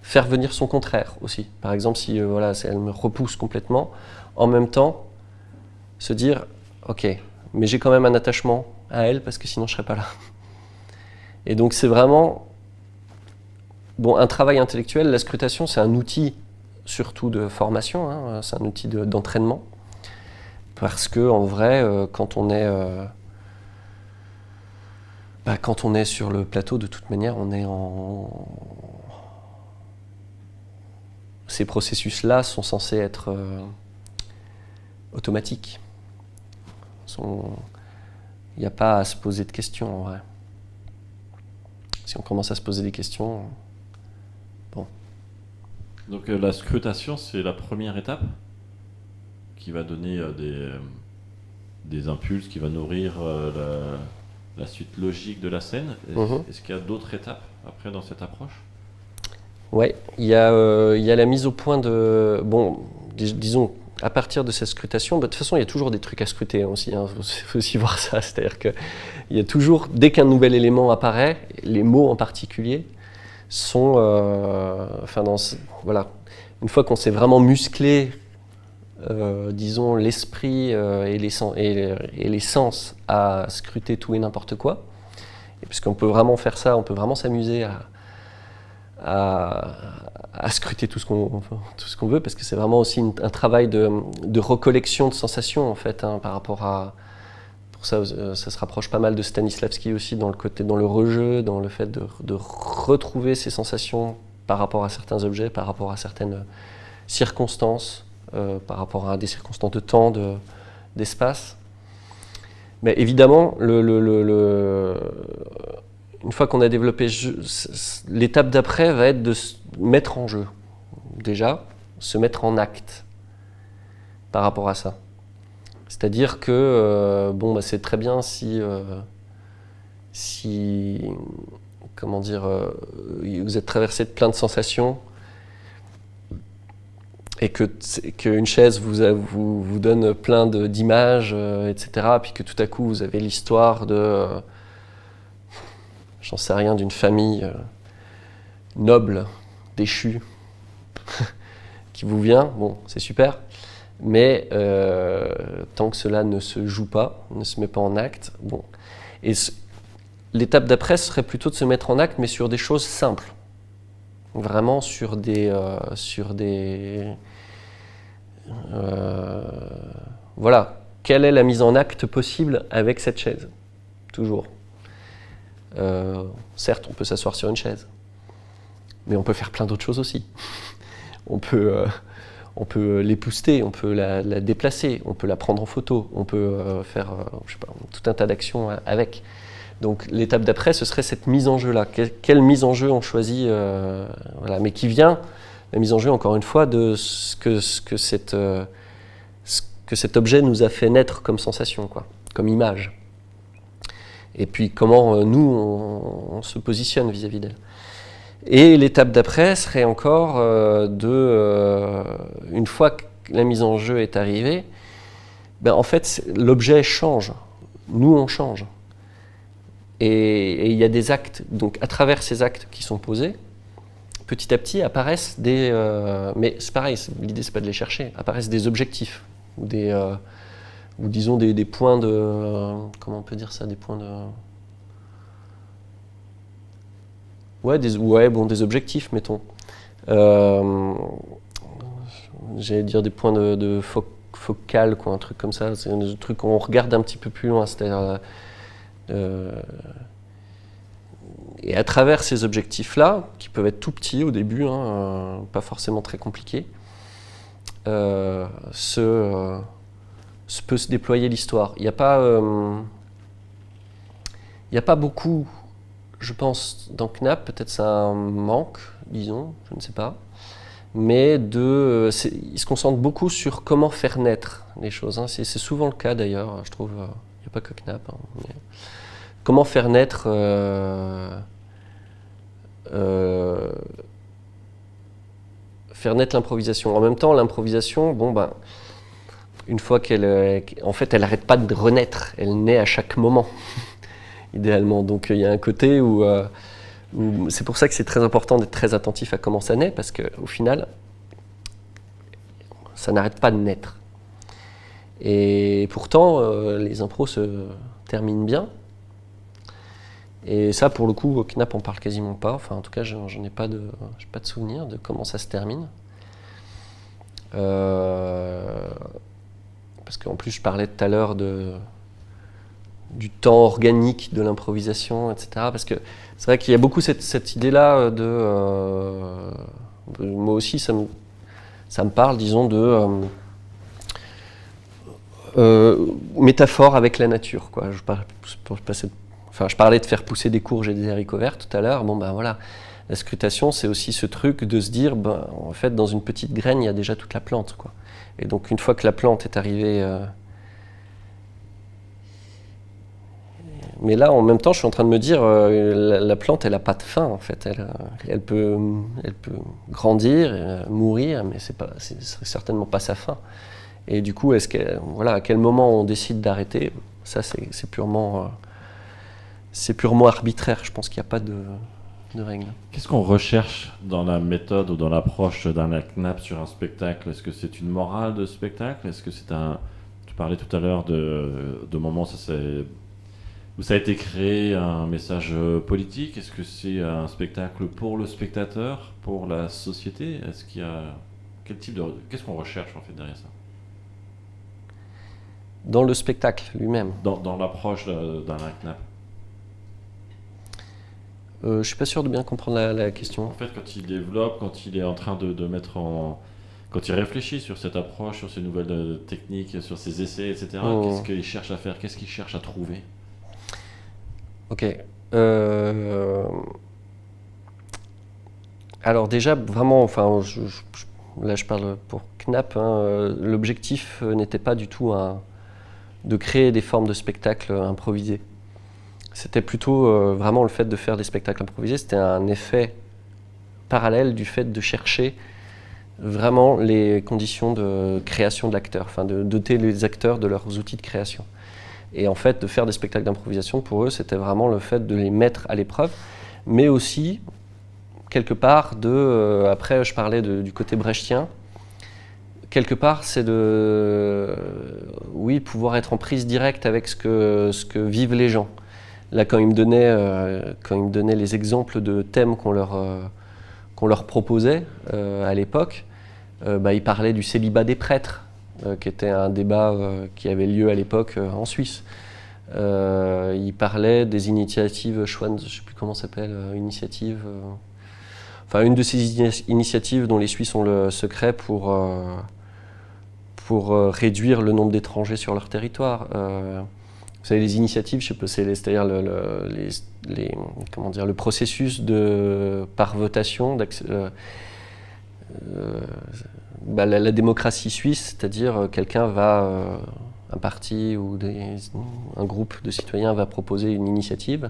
faire venir son contraire aussi. Par exemple, si elle me repousse complètement, en même temps, se dire, ok, mais j'ai quand même un attachement à elle, parce que sinon je ne serais pas là. Et donc c'est vraiment... Bon, un travail intellectuel, la scrutation, c'est un outil surtout de formation, hein, c'est un outil d'entraînement. Parce que en vrai, quand on est sur le plateau, de toute manière, on est en... Ces processus-là sont censés être automatiques. Il n'y a pas à se poser de questions, en vrai. Si on commence à se poser des questions... Bon. Donc la scrutation, c'est la première étape qui va donner des impulses, qui va nourrir la suite logique de la scène. Est-ce qu'il y a d'autres étapes après dans cette approche? Ouais, il y a la mise au point de... Bon, disons, à partir de cette scrutation, de toute façon, il y a toujours des trucs à scruter aussi. Hein, faut aussi voir ça. C'est-à-dire qu'il y a toujours, dès qu'un nouvel élément apparaît, les mots en particulier sont... voilà. Une fois qu'on s'est vraiment musclé, disons, l'esprit et les sens à scruter tout et n'importe quoi, et puisqu'on peut vraiment faire ça, on peut vraiment s'amuser à scruter tout ce qu'on veut, parce que c'est vraiment aussi un travail de recollection de sensations, en fait, hein, par rapport à... Pour ça, ça se rapproche pas mal de Stanislavski aussi, dans le rejeu, dans le fait de retrouver ces sensations par rapport à certains objets, par rapport à certaines circonstances, par rapport à des circonstances de temps, d'espace. Mais évidemment, une fois qu'on a développé, l'étape d'après va être de se mettre en jeu. Déjà, se mettre en acte par rapport à ça. C'est-à-dire que c'est très bien si comment dire, vous êtes traversé de plein de sensations et qu'une chaise vous donne plein d'images, etc. Puis que tout à coup vous avez l'histoire de j'en sais rien, d'une famille noble, déchue, qui vous vient, bon, c'est super, mais tant que cela ne se joue pas, ne se met pas en acte, bon. Et l'étape d'après serait plutôt de se mettre en acte, mais sur des choses simples, vraiment sur des Voilà, quelle est la mise en acte possible avec cette chaise? Toujours. Certes, on peut s'asseoir sur une chaise, mais on peut faire plein d'autres choses aussi. On peut l'épouster, on peut la déplacer, on peut la prendre en photo, on peut faire je sais pas, tout un tas d'actions avec. Donc l'étape d'après, ce serait cette mise en jeu-là. Quelle mise en jeu on choisit, voilà, mais qui vient, la mise en jeu, encore une fois, de ce que cet objet nous a fait naître comme sensation, quoi, comme image. Et puis comment nous, on se positionne vis-à-vis d'elle. Et l'étape d'après serait encore une fois que la mise en jeu est arrivée, ben en fait, l'objet change. Nous, on change. Et il y a des actes. Donc, à travers ces actes qui sont posés, petit à petit apparaissent des... mais c'est pareil, l'idée, c'est pas de les chercher. Apparaissent des objectifs. Ou disons des points de... comment on peut dire ça? Des points de... Ouais, des objectifs, mettons. J'allais dire des points de focal, quoi, un truc comme ça. C'est un truc qu'on regarde un petit peu plus loin. C'est-à-dire, et à travers ces objectifs-là, qui peuvent être tout petits au début, pas forcément très compliqués, peut se déployer l'histoire. Il n'y a pas beaucoup... Je pense, dans Knapp, peut-être c'est un manque, disons, je ne sais pas, mais il se concentre beaucoup sur comment faire naître les choses. C'est souvent le cas d'ailleurs, je trouve, il n'y a pas que Knapp. Mais comment faire naître l'improvisation. En même temps, l'improvisation, une fois en fait, elle n'arrête pas de renaître, elle naît à chaque moment. Idéalement. Donc il y a un côté où c'est pour ça que c'est très important d'être très attentif à comment ça naît, parce qu'au final, ça n'arrête pas de naître. Et pourtant, les impros se terminent bien. Et ça, pour le coup, Knapp en parle quasiment pas. Enfin, en tout cas, j'en ai pas de souvenir de comment ça se termine. Parce qu'en plus, je parlais tout à l'heure du temps organique de l'improvisation, etc. Parce que c'est vrai qu'il y a beaucoup cette idée-là moi aussi, ça me parle, disons, de métaphore avec la nature, quoi. Je parlais de faire pousser des courges et des haricots verts tout à l'heure. Voilà. La scrutation, c'est aussi ce truc de se dire, en fait, dans une petite graine, il y a déjà toute la plante, quoi. Et donc, une fois que la plante est arrivée... Mais là, en même temps, je suis en train de me dire, la plante, elle n'a pas de fin, en fait. Elle peut grandir, mourir, mais ce serait certainement pas sa fin. Et du coup, à quel moment on décide d'arrêter? Ça, c'est purement arbitraire. Je pense qu'il n'y a pas de règle. Qu'est-ce qu'on recherche dans la méthode ou dans l'approche d'un Knapp sur un spectacle? Est-ce que c'est une morale de spectacle? Est-ce que c'est tu parlais tout à l'heure de moments où ça a été créé un message politique? Est-ce que c'est un spectacle pour le spectateur, pour la société? Est-ce qu'il y a qu'est-ce qu'on recherche en fait derrière ça? Dans le spectacle lui-même. Dans l'approche d'un Knapp. Je suis pas sûr de bien comprendre la question. En fait, quand il développe, quand il est en train de mettre quand il réfléchit sur cette approche, sur ces nouvelles techniques, sur ses essais, etc., qu'est-ce qu'il cherche à faire? Qu'est-ce qu'il cherche à trouver? Ok. Alors déjà, vraiment, enfin, là je parle pour Knapp, l'objectif n'était pas du tout de créer des formes de spectacles improvisés. C'était plutôt vraiment le fait de faire des spectacles improvisés, c'était un effet parallèle du fait de chercher vraiment les conditions de création de l'acteur, enfin de doter les acteurs de leurs outils de création. Et en fait, de faire des spectacles d'improvisation, pour eux, c'était vraiment le fait de les mettre à l'épreuve, mais aussi, quelque part, après, je parlais du côté brechtien, quelque part, c'est pouvoir être en prise directe avec ce que vivent les gens. Là, quand ils me donnaient les exemples de thèmes qu'on leur proposait à l'époque, il parlait du célibat des prêtres, qui était un débat qui avait lieu à l'époque en Suisse. Il parlait des initiatives, je ne sais plus comment ça s'appelle, une de ces initiatives dont les Suisses ont le secret pour réduire le nombre d'étrangers sur leur territoire. Vous savez, les initiatives, je sais pas, c'est-à-dire le processus par votation, la démocratie suisse, c'est-à-dire quelqu'un un parti ou un groupe de citoyens va proposer une initiative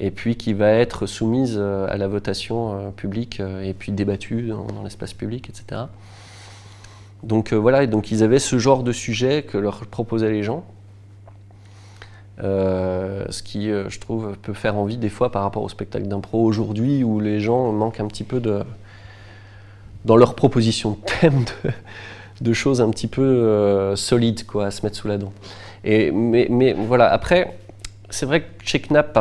et puis qui va être soumise à la votation publique et puis débattue dans l'espace public, etc. Donc donc ils avaient ce genre de sujet que leur proposaient les gens. Ce qui, je trouve, peut faire envie des fois par rapport au spectacle d'impro aujourd'hui où les gens manquent un petit peu dans leur proposition de thème de choses un petit peu solides à se mettre sous la dent. Mais voilà, après, c'est vrai que chez Knapp,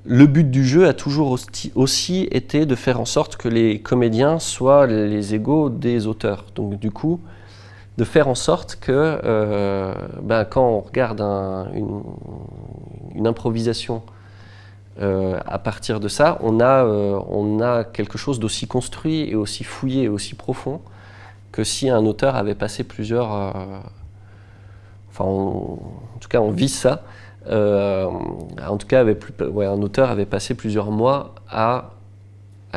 le but du jeu a toujours aussi été de faire en sorte que les comédiens soient les égaux des auteurs. Donc du coup, de faire en sorte que quand on regarde une improvisation à partir de ça, on a quelque chose d'aussi construit et aussi fouillé et aussi profond que si un auteur avait passé plusieurs... en tout cas, on vise ça. En tout cas, un auteur avait passé plusieurs mois à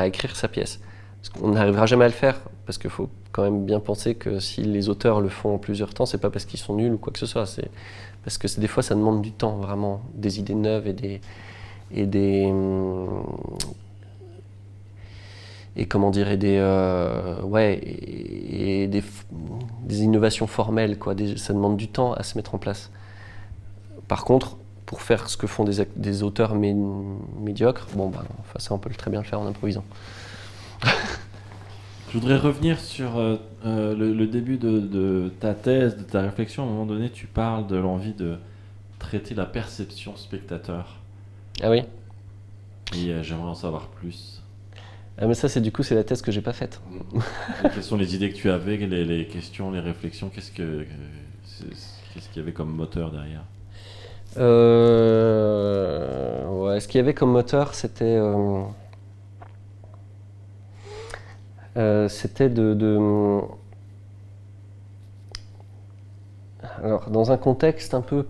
écrire sa pièce. Parce qu'on n'arrivera jamais à le faire, parce qu'il faut quand même bien penser que si les auteurs le font en plusieurs temps, c'est pas parce qu'ils sont nuls ou quoi que ce soit, c'est parce que des fois ça demande du temps, vraiment, des idées neuves et des innovations formelles, ça demande du temps à se mettre en place. Par contre, pour faire ce que font des auteurs médiocres, ça on peut très bien le faire en improvisant. Je voudrais revenir sur le début de ta thèse, de ta réflexion. À un moment donné, tu parles de l'envie de traiter la perception spectateur. Ah oui. Et j'aimerais en savoir plus. Ah mais ça, c'est la thèse que j'ai pas faite. Quelles sont les idées que tu avais, les questions, les réflexions, qu'est-ce qu'il y avait comme moteur derrière? Ce qu'il y avait comme moteur, c'était alors, dans un contexte un peu,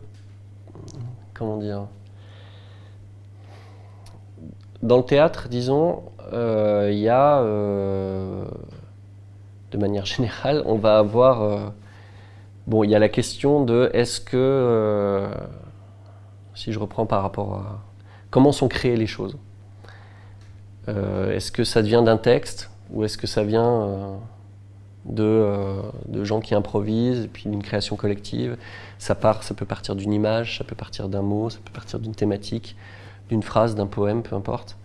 comment dire, dans le théâtre, disons, il y a, de manière générale, on va avoir, il y a la question de est-ce que, si je reprends par rapport à comment sont créées les choses, est-ce que ça vient d'un texte ou est-ce que ça vient de gens qui improvisent et puis d'une création collective? Ça peut partir d'une image, ça peut partir d'un mot, ça peut partir d'une thématique, d'une phrase, d'un poème, peu importe.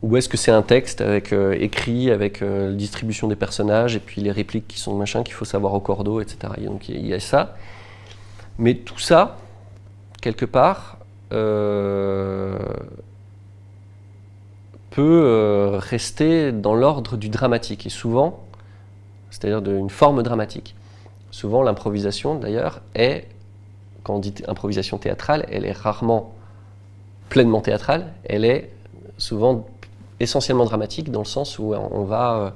Ou est-ce que c'est un texte écrit avec distribution des personnages et puis les répliques qui sont machin qu'il faut savoir au cordeau, etc. Et donc il y a ça. Mais tout ça, quelque part, peut rester dans l'ordre du dramatique. Et souvent, c'est-à-dire d'une forme dramatique. Souvent, l'improvisation, d'ailleurs, quand on dit improvisation théâtrale, elle est rarement pleinement théâtrale, elle est souvent essentiellement dramatique dans le sens où on va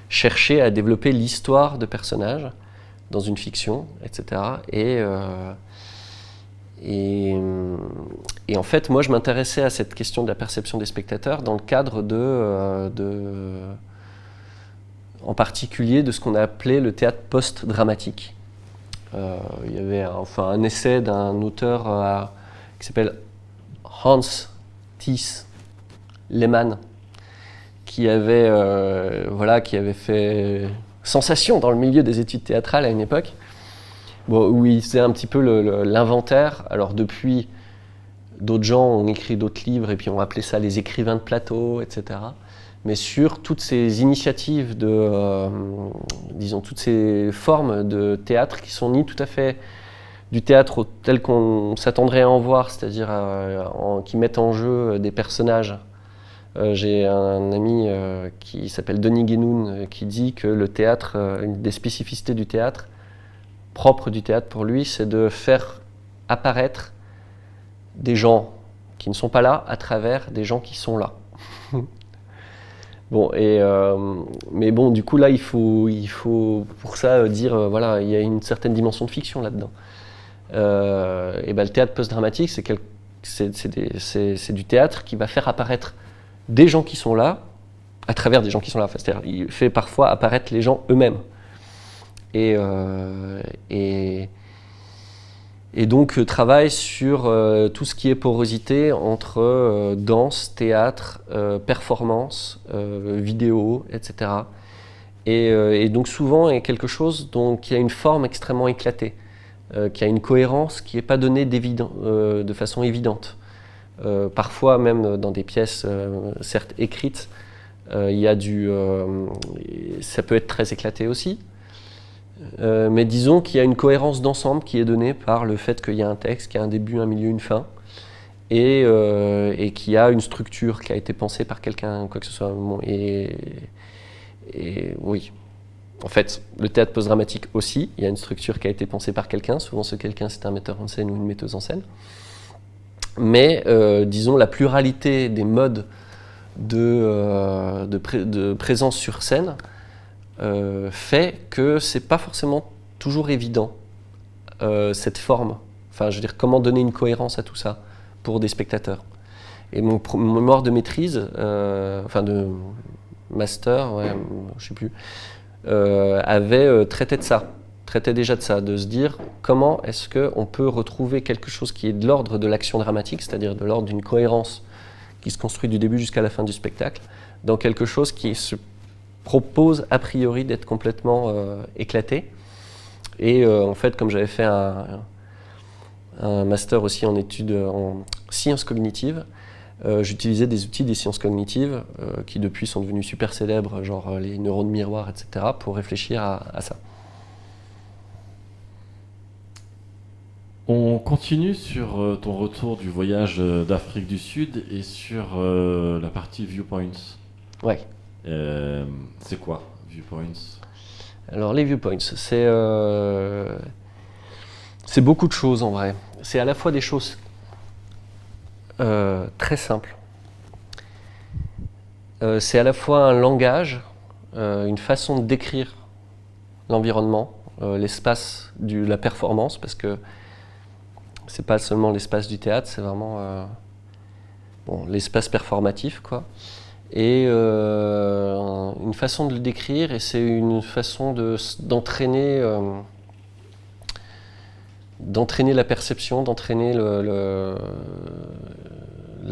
chercher à développer l'histoire de personnages dans une fiction, etc. Et en fait, moi, je m'intéressais à cette question de la perception des spectateurs dans le cadre en particulier de ce qu'on a appelé le théâtre post-dramatique. Il y avait un essai d'un auteur qui s'appelle Hans Thies Lehmann, qui avait fait sensation dans le milieu des études théâtrales à une époque, où il faisait un petit peu l'inventaire. Alors depuis, d'autres gens ont écrit d'autres livres et puis on appelé ça les écrivains de plateau, etc. Mais sur toutes ces initiatives toutes ces formes de théâtre qui sont ni tout à fait du théâtre tel qu'on s'attendrait à en voir, c'est-à-dire qui mettent en jeu des personnages J'ai un ami qui s'appelle Denis Guénoun qui dit que le théâtre, une des spécificités du théâtre, propre du théâtre pour lui, c'est de faire apparaître des gens qui ne sont pas là à travers des gens qui sont là. Bon, mais bon, du coup là, il faut pour ça dire, voilà, il y a une certaine dimension de fiction là-dedans. Et ben, le théâtre post-dramatique, c'est du théâtre qui va faire apparaître des gens qui sont là à travers des gens qui sont là. Enfin, c'est-à-dire, il fait parfois apparaître les gens eux-mêmes. Et donc travaille sur tout ce qui est porosité entre danse, théâtre, performance, vidéo, etc. Et donc souvent il y a quelque chose qui a une forme extrêmement éclatée, qui a une cohérence qui n'est pas donnée de façon évidente. Parfois même dans des pièces certes écrites, ça peut être très éclaté aussi. Mais disons qu'il y a une cohérence d'ensemble qui est donnée par le fait qu'il y a un texte, qu'il y a un début, un milieu, une fin, et qu'il y a une structure qui a été pensée par quelqu'un, quoi que ce soit. Et oui, en fait, le théâtre post-dramatique aussi, il y a une structure qui a été pensée par quelqu'un. Souvent, ce quelqu'un, c'est un metteur en scène ou une metteuse en scène. Mais disons, la pluralité des modes de présence sur scène fait que c'est pas forcément toujours évident cette forme. Enfin, je veux dire, comment donner une cohérence à tout ça pour des spectateurs. Et mon mémoire de maîtrise, enfin de master, ouais, je sais plus, avait traitait déjà de ça, de se dire comment est-ce qu'on peut retrouver quelque chose qui est de l'ordre de l'action dramatique, c'est-à-dire de l'ordre d'une cohérence qui se construit du début jusqu'à la fin du spectacle, dans quelque chose qui se propose a priori d'être complètement éclaté. Et en fait, comme j'avais fait un master aussi en études en sciences cognitives, j'utilisais des outils des sciences cognitives qui depuis sont devenus super célèbres, genre les neurones miroirs, etc., pour réfléchir à ça. On continue sur ton retour du voyage d'Afrique du Sud et sur la partie viewpoints. Ouais. C'est quoi, viewpoints? Alors les viewpoints, c'est beaucoup de choses en vrai. C'est à la fois des choses très simples. C'est à la fois un langage, une façon de décrire l'environnement, l'espace de la performance, parce que c'est pas seulement l'espace du théâtre, c'est vraiment l'espace performatif, quoi. Et une façon de le décrire, et c'est une façon d'entraîner la perception, d'entraîner la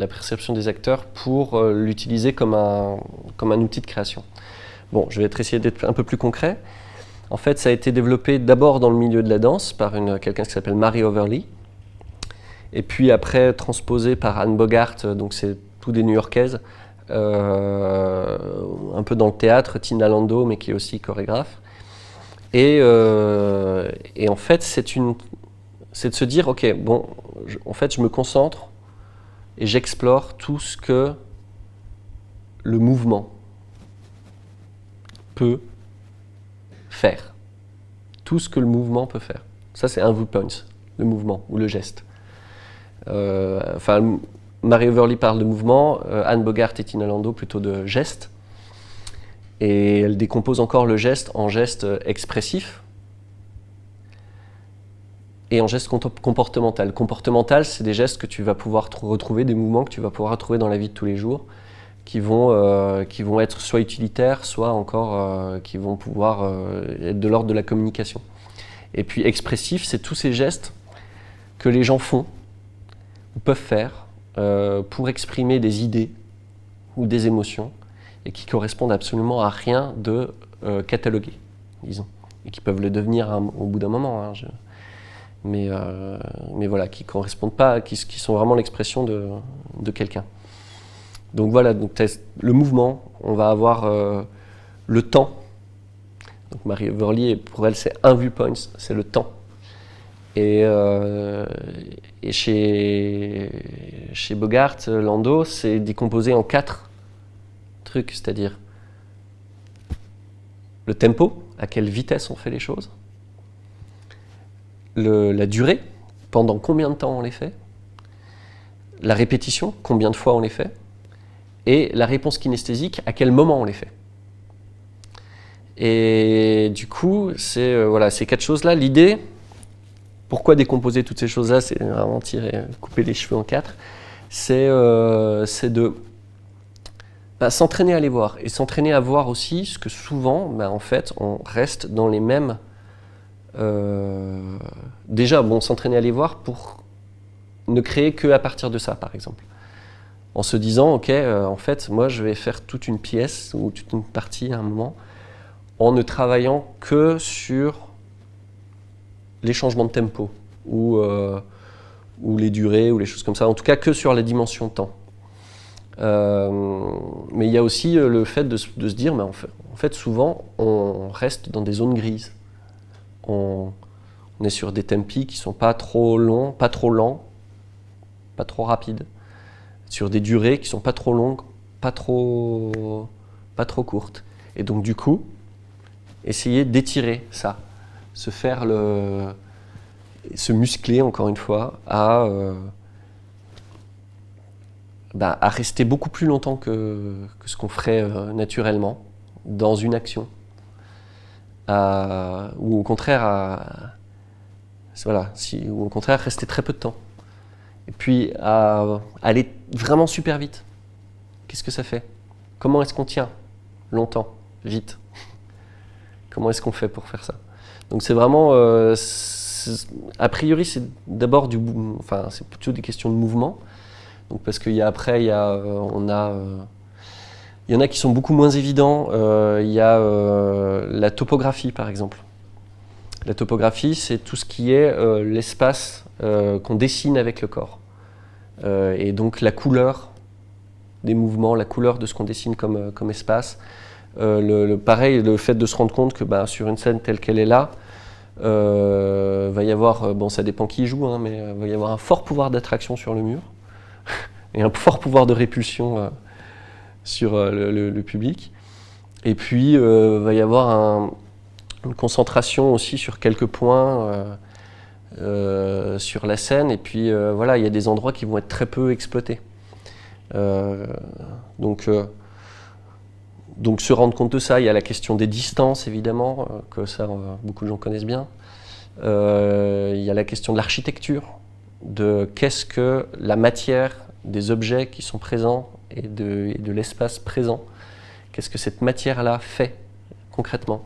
perception des acteurs pour l'utiliser comme un outil de création. Bon, je vais essayer d'être un peu plus concret. En fait, ça a été développé d'abord dans le milieu de la danse par quelqu'un qui s'appelle Mary Overly, et puis après transposé par Anne Bogart, donc c'est tout des New-Yorkaises, un peu dans le théâtre, Tina Landau, mais qui est aussi chorégraphe. Et en fait, c'est de se dire, ok, bon, en fait, je me concentre et j'explore tout ce que le mouvement peut faire. Tout ce que le mouvement peut faire. Ça, c'est un viewpoint, le mouvement ou le geste. Mary Overly parle de mouvement, Anne Bogart et Tina Landau plutôt de geste. Et elle décompose encore le geste en geste expressif et en geste comportemental. Comportemental, c'est des gestes que tu vas pouvoir retrouver, des mouvements que tu vas pouvoir retrouver dans la vie de tous les jours, qui vont être soit utilitaires, soit encore qui vont pouvoir être de l'ordre de la communication. Et puis expressif, c'est tous ces gestes que les gens font ou peuvent faire pour exprimer des idées ou des émotions et qui correspondent absolument à rien de catalogué, disons, et qui peuvent le devenir au bout d'un moment. Mais voilà, qui correspondent pas, qui sont vraiment l'expression de quelqu'un. Donc voilà, le mouvement, on va avoir le temps. Donc Mary Overly, pour elle, c'est un viewpoint, c'est le temps. Et chez Bogart, Landau, c'est décomposé en 4 trucs, c'est-à-dire le tempo, à quelle vitesse on fait les choses, la durée, pendant combien de temps on les fait, la répétition, combien de fois on les fait, et la réponse kinesthésique, à quel moment on les fait. Et du coup, c'est voilà, ces 4 choses-là. L'idée, pourquoi décomposer toutes ces choses-là, c'est vraiment couper les cheveux en 4, c'est de s'entraîner à les voir, et s'entraîner à voir aussi ce que souvent, en fait, on reste dans les mêmes... déjà, s'entraîner à les voir pour ne créer que à partir de ça, par exemple. En se disant, ok, en fait, moi, je vais faire toute une pièce ou toute une partie à un moment, en ne travaillant que sur les changements de tempo ou les durées ou les choses comme ça, en tout cas que sur la dimension temps. Mais il y a aussi le fait de se dire, mais en fait, souvent, on reste dans des zones grises. On est sur des tempi qui ne sont pas trop longs, pas trop lents, pas trop rapides, sur des durées qui ne sont pas trop longues, pas trop courtes. Et donc du coup, essayer d'étirer ça, se muscler encore une fois à rester beaucoup plus longtemps que ce qu'on ferait naturellement dans une action. Ou au contraire ou au contraire rester très peu de temps. Et puis à aller vraiment super vite. Qu'est-ce que ça fait? Comment est-ce qu'on tient longtemps, vite? Comment est-ce qu'on fait pour faire ça? Donc c'est vraiment, a priori c'est d'abord c'est plutôt des questions de mouvement. Donc parce qu'il y a après, il y en a qui sont beaucoup moins évidents. Il y a la topographie par exemple. La topographie, c'est tout ce qui est l'espace qu'on dessine avec le corps. Et donc la couleur des mouvements, la couleur de ce qu'on dessine comme espace. Pareil, le fait de se rendre compte que sur une scène telle qu'elle est là, va y avoir, ça dépend qui joue, mais va y avoir un fort pouvoir d'attraction sur le mur et un fort pouvoir de répulsion sur le public. Et puis, va y avoir une concentration aussi sur quelques points sur la scène. Et puis, il y a des endroits qui vont être très peu exploités. Donc se rendre compte de ça, il y a la question des distances évidemment, que ça beaucoup de gens connaissent bien. Il y a la question de l'architecture, de qu'est-ce que la matière des objets qui sont présents et de l'espace présent, qu'est-ce que cette matière-là fait concrètement.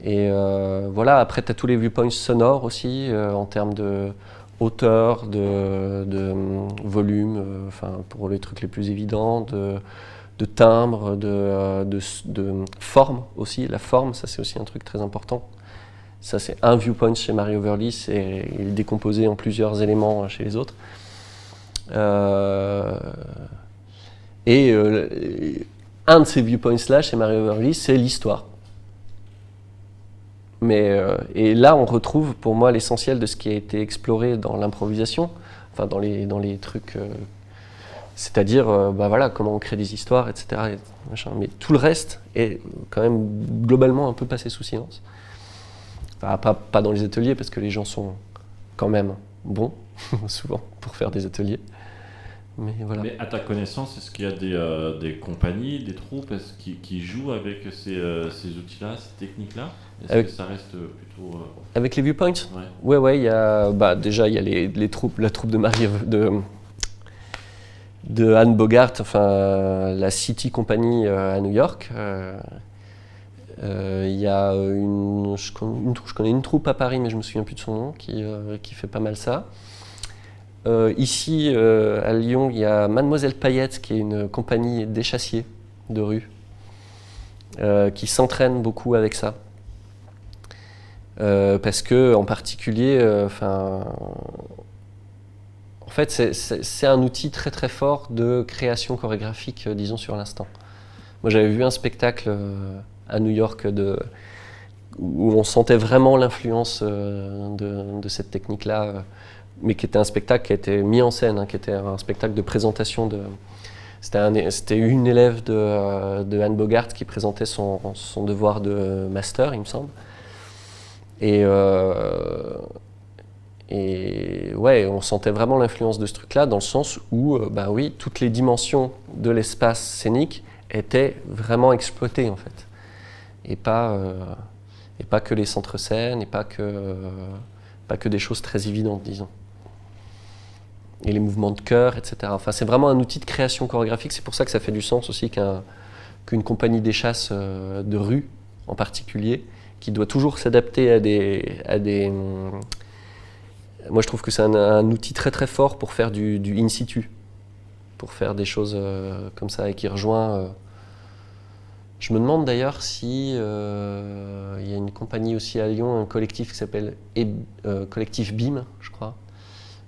Et après tu as tous les viewpoints sonores aussi, en termes de hauteur, de volume, pour les trucs les plus évidents, de timbre, de forme aussi. La forme, ça c'est aussi un truc très important. Ça c'est un viewpoint chez Mario Verlis et il est décomposé en plusieurs éléments chez les autres. Un de ces viewpoints-là chez Mario Verlis, c'est l'histoire. Et là on retrouve pour moi l'essentiel de ce qui a été exploré dans l'improvisation, dans les trucs... c'est-à-dire, comment on crée des histoires, etc. Et machin. Mais tout le reste est quand même globalement un peu passé sous silence. Pas dans les ateliers, parce que les gens sont quand même bons, souvent, pour faire des ateliers. Mais voilà. Mais à ta connaissance, est-ce qu'il y a des compagnies, des troupes qui jouent avec ces outils-là, ces techniques-là? Est-ce que ça reste plutôt... Avec les viewpoints? Ouais, il y a... déjà, il y a les troupes, la troupe de Anne Bogart, la City Company à New York. Il y a je connais une troupe à Paris, mais je me souviens plus de son nom, qui fait pas mal ça. Ici, à Lyon, il y a Mademoiselle Payette, qui est une compagnie d'échassiers de rue, qui s'entraîne beaucoup avec ça. Parce que, en particulier, en fait, c'est un outil très très fort de création chorégraphique, disons, sur l'instant. Moi, j'avais vu un spectacle à New York où on sentait vraiment l'influence de cette technique-là, mais qui était un spectacle qui a été mis en scène, qui était un spectacle de présentation C'était une élève de Anne Bogart qui présentait son devoir de master, il me semble. Et ouais, on sentait vraiment l'influence de ce truc-là, dans le sens où, ben oui, toutes les dimensions de l'espace scénique étaient vraiment exploitées, en fait. Et pas que les centres-scènes, et pas que des choses très évidentes, disons. Et les mouvements de chœur, etc. Enfin, c'est vraiment un outil de création chorégraphique. C'est pour ça que ça fait du sens aussi qu'une compagnie des chasses de rue, en particulier, qui doit toujours s'adapter à des moi, je trouve que c'est un outil très très fort pour faire du in situ, pour faire des choses comme ça, et qui rejoint. Je me demande d'ailleurs si il y a une compagnie aussi à Lyon, un collectif qui s'appelle Collectif BIM, je crois,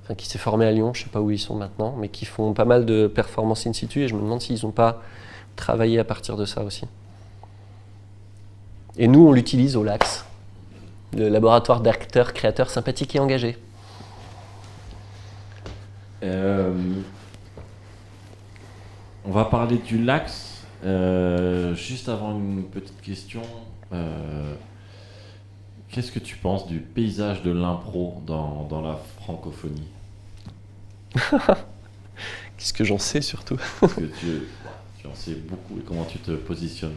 enfin, qui s'est formé à Lyon, je ne sais pas où ils sont maintenant, mais qui font pas mal de performances in situ, et je me demande s'ils n'ont pas travaillé à partir de ça aussi. Et nous, on l'utilise au LAX, le laboratoire d'acteurs, créateurs sympathiques et engagés. On va parler du LAX. Juste avant une petite question, qu'est-ce que tu penses du paysage de l'impro dans la francophonie? Qu'est-ce que j'en sais surtout? Parce que tu en sais beaucoup, et comment tu te positionnes?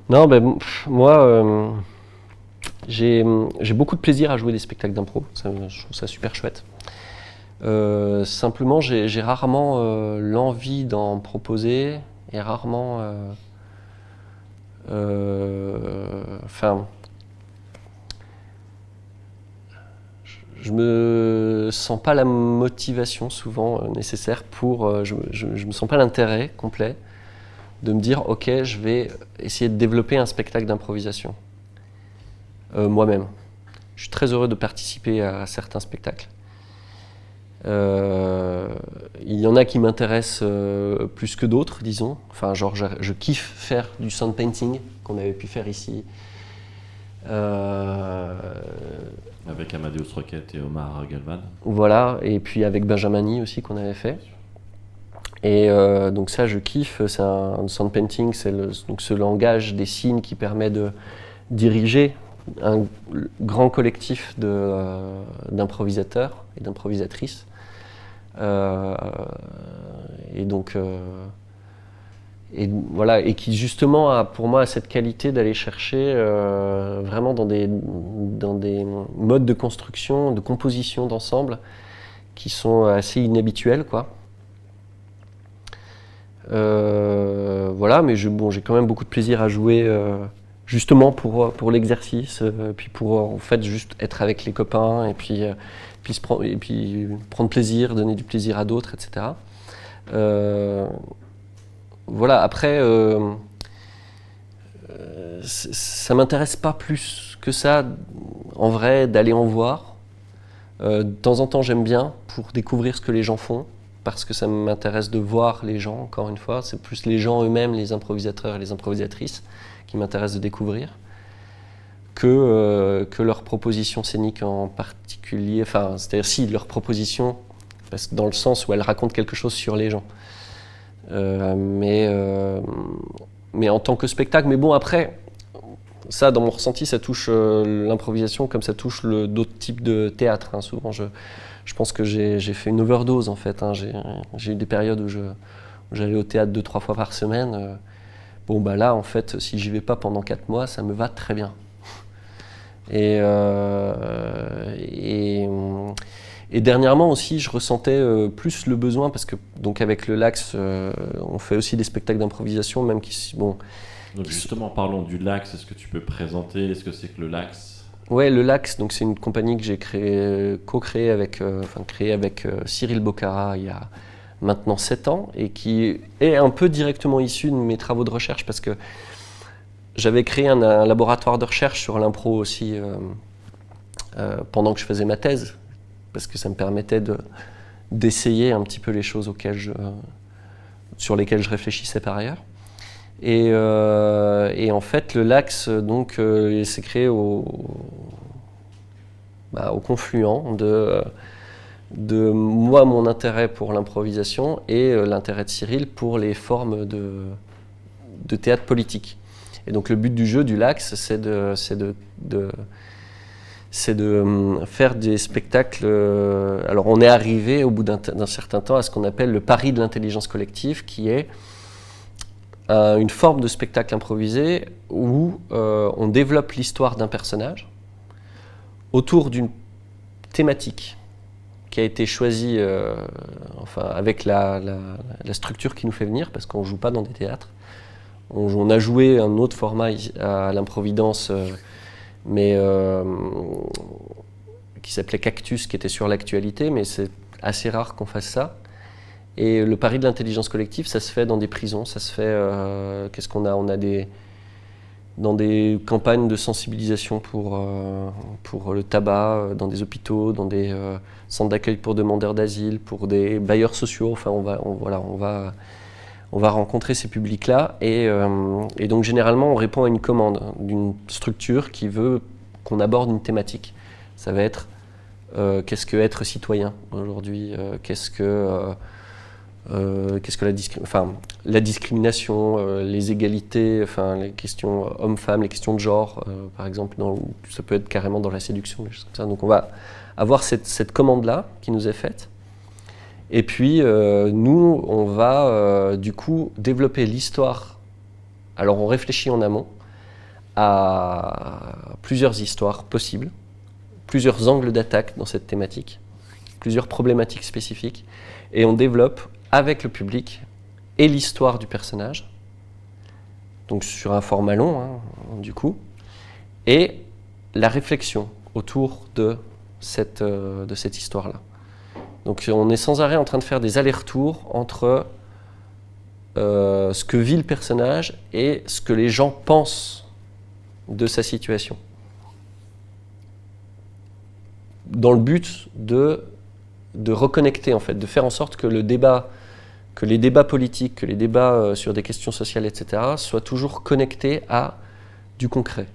Non, ben moi, j'ai beaucoup de plaisir à jouer des spectacles d'impro. Je trouve ça super chouette. Simplement, j'ai rarement l'envie d'en proposer et rarement. Enfin, je me sens pas la motivation souvent nécessaire pour. Je me sens pas l'intérêt complet de me dire ok, je vais essayer de développer un spectacle d'improvisation moi-même. Je suis très heureux de participer à certains spectacles. Il y en a qui m'intéressent plus que d'autres, disons. Enfin, genre, je kiffe faire du sound painting qu'on avait pu faire ici. Avec Amadeus Roquette et Omar Galvan. Voilà, et puis avec Benjamini aussi qu'on avait fait. Et donc ça, je kiffe. C'est un sound painting, c'est donc ce langage des signes qui permet de diriger un grand collectif d'improvisateurs et d'improvisatrices. Et donc, et voilà, et qui justement a pour moi cette qualité d'aller chercher vraiment dans des modes de construction, de composition d'ensemble qui sont assez inhabituels, quoi. Voilà, mais j'ai quand même beaucoup de plaisir à jouer justement pour l'exercice, puis pour en fait juste être avec les copains et puis prendre plaisir, donner du plaisir à d'autres, etc. Voilà, après, ça m'intéresse pas plus que ça, en vrai, d'aller en voir. De temps en temps, j'aime bien pour découvrir ce que les gens font, parce que ça m'intéresse de voir les gens, encore une fois. C'est plus les gens eux-mêmes, les improvisateurs et les improvisatrices, qui m'intéressent de découvrir, que leurs propositions scéniques en particulier. Enfin, c'est-à-dire si leurs propositions, parce que dans le sens où elles racontent quelque chose sur les gens. Mais en tant que spectacle. Mais bon, après, ça, dans mon ressenti, ça touche l'improvisation comme ça touche d'autres types de théâtre. Hein. Souvent, je pense que j'ai fait une overdose, en fait. Hein. J'ai eu des périodes où j'allais au théâtre 2-3 fois par semaine. Bon, bah là, en fait, si j'y vais pas pendant 4 mois, ça me va très bien. Et dernièrement aussi, je ressentais plus le besoin, parce que donc avec le LAX, on fait aussi des spectacles d'improvisation, même qui bon. Donc justement, parlons du LAX. Est-ce que tu peux présenter ce que c'est que le LAX? Ouais, le LAX, donc c'est une compagnie que j'ai co-créée avec Cyril Bocara il y a maintenant 7 ans, et qui est un peu directement issue de mes travaux de recherche, parce que j'avais créé un laboratoire de recherche sur l'impro aussi pendant que je faisais ma thèse, parce que ça me permettait d'essayer un petit peu les choses sur lesquelles je réfléchissais par ailleurs. Et en fait, le LAX, donc, il s'est créé au confluent de moi, mon intérêt pour l'improvisation et l'intérêt de Cyril pour les formes de théâtre politique. Et donc le but du jeu, du Lax, c'est de faire des spectacles. Alors on est arrivé au bout d'un certain temps à ce qu'on appelle le pari de l'intelligence collective, qui est une forme de spectacle improvisé où on développe l'histoire d'un personnage autour d'une thématique qui a été choisie avec la structure qui nous fait venir, parce qu'on ne joue pas dans des théâtres. On a joué un autre format à l'Improvidence, mais qui s'appelait Cactus, qui était sur l'actualité, mais c'est assez rare qu'on fasse ça. Et le pari de l'intelligence collective, ça se fait dans des prisons, ça se fait... qu'est-ce qu'on a ? On a dans des campagnes de sensibilisation pour le tabac, dans des hôpitaux, dans des centres d'accueil pour demandeurs d'asile, pour des bailleurs sociaux. Enfin, on va rencontrer ces publics-là. Et donc, généralement, on répond à une commande d'une structure qui veut qu'on aborde une thématique. Ça va être qu'est-ce que être citoyen aujourd'hui, qu'est-ce que la discrimination, les égalités, les questions hommes-femmes, les questions de genre, par exemple, ça peut être carrément dans la séduction, des choses comme ça. Donc on va avoir cette commande-là qui nous est faite. Et puis nous, on va du coup développer l'histoire. Alors on réfléchit en amont à plusieurs histoires possibles, plusieurs angles d'attaque dans cette thématique, plusieurs problématiques spécifiques, et on développe avec le public et l'histoire du personnage, donc sur un format long, du coup, et la réflexion autour de cette histoire-là. Donc on est sans arrêt en train de faire des allers-retours entre ce que vit le personnage et ce que les gens pensent de sa situation. Dans le but de reconnecter, en fait, de faire en sorte que les débats politiques, que les débats sur des questions sociales, etc., soient toujours connectés à du concret,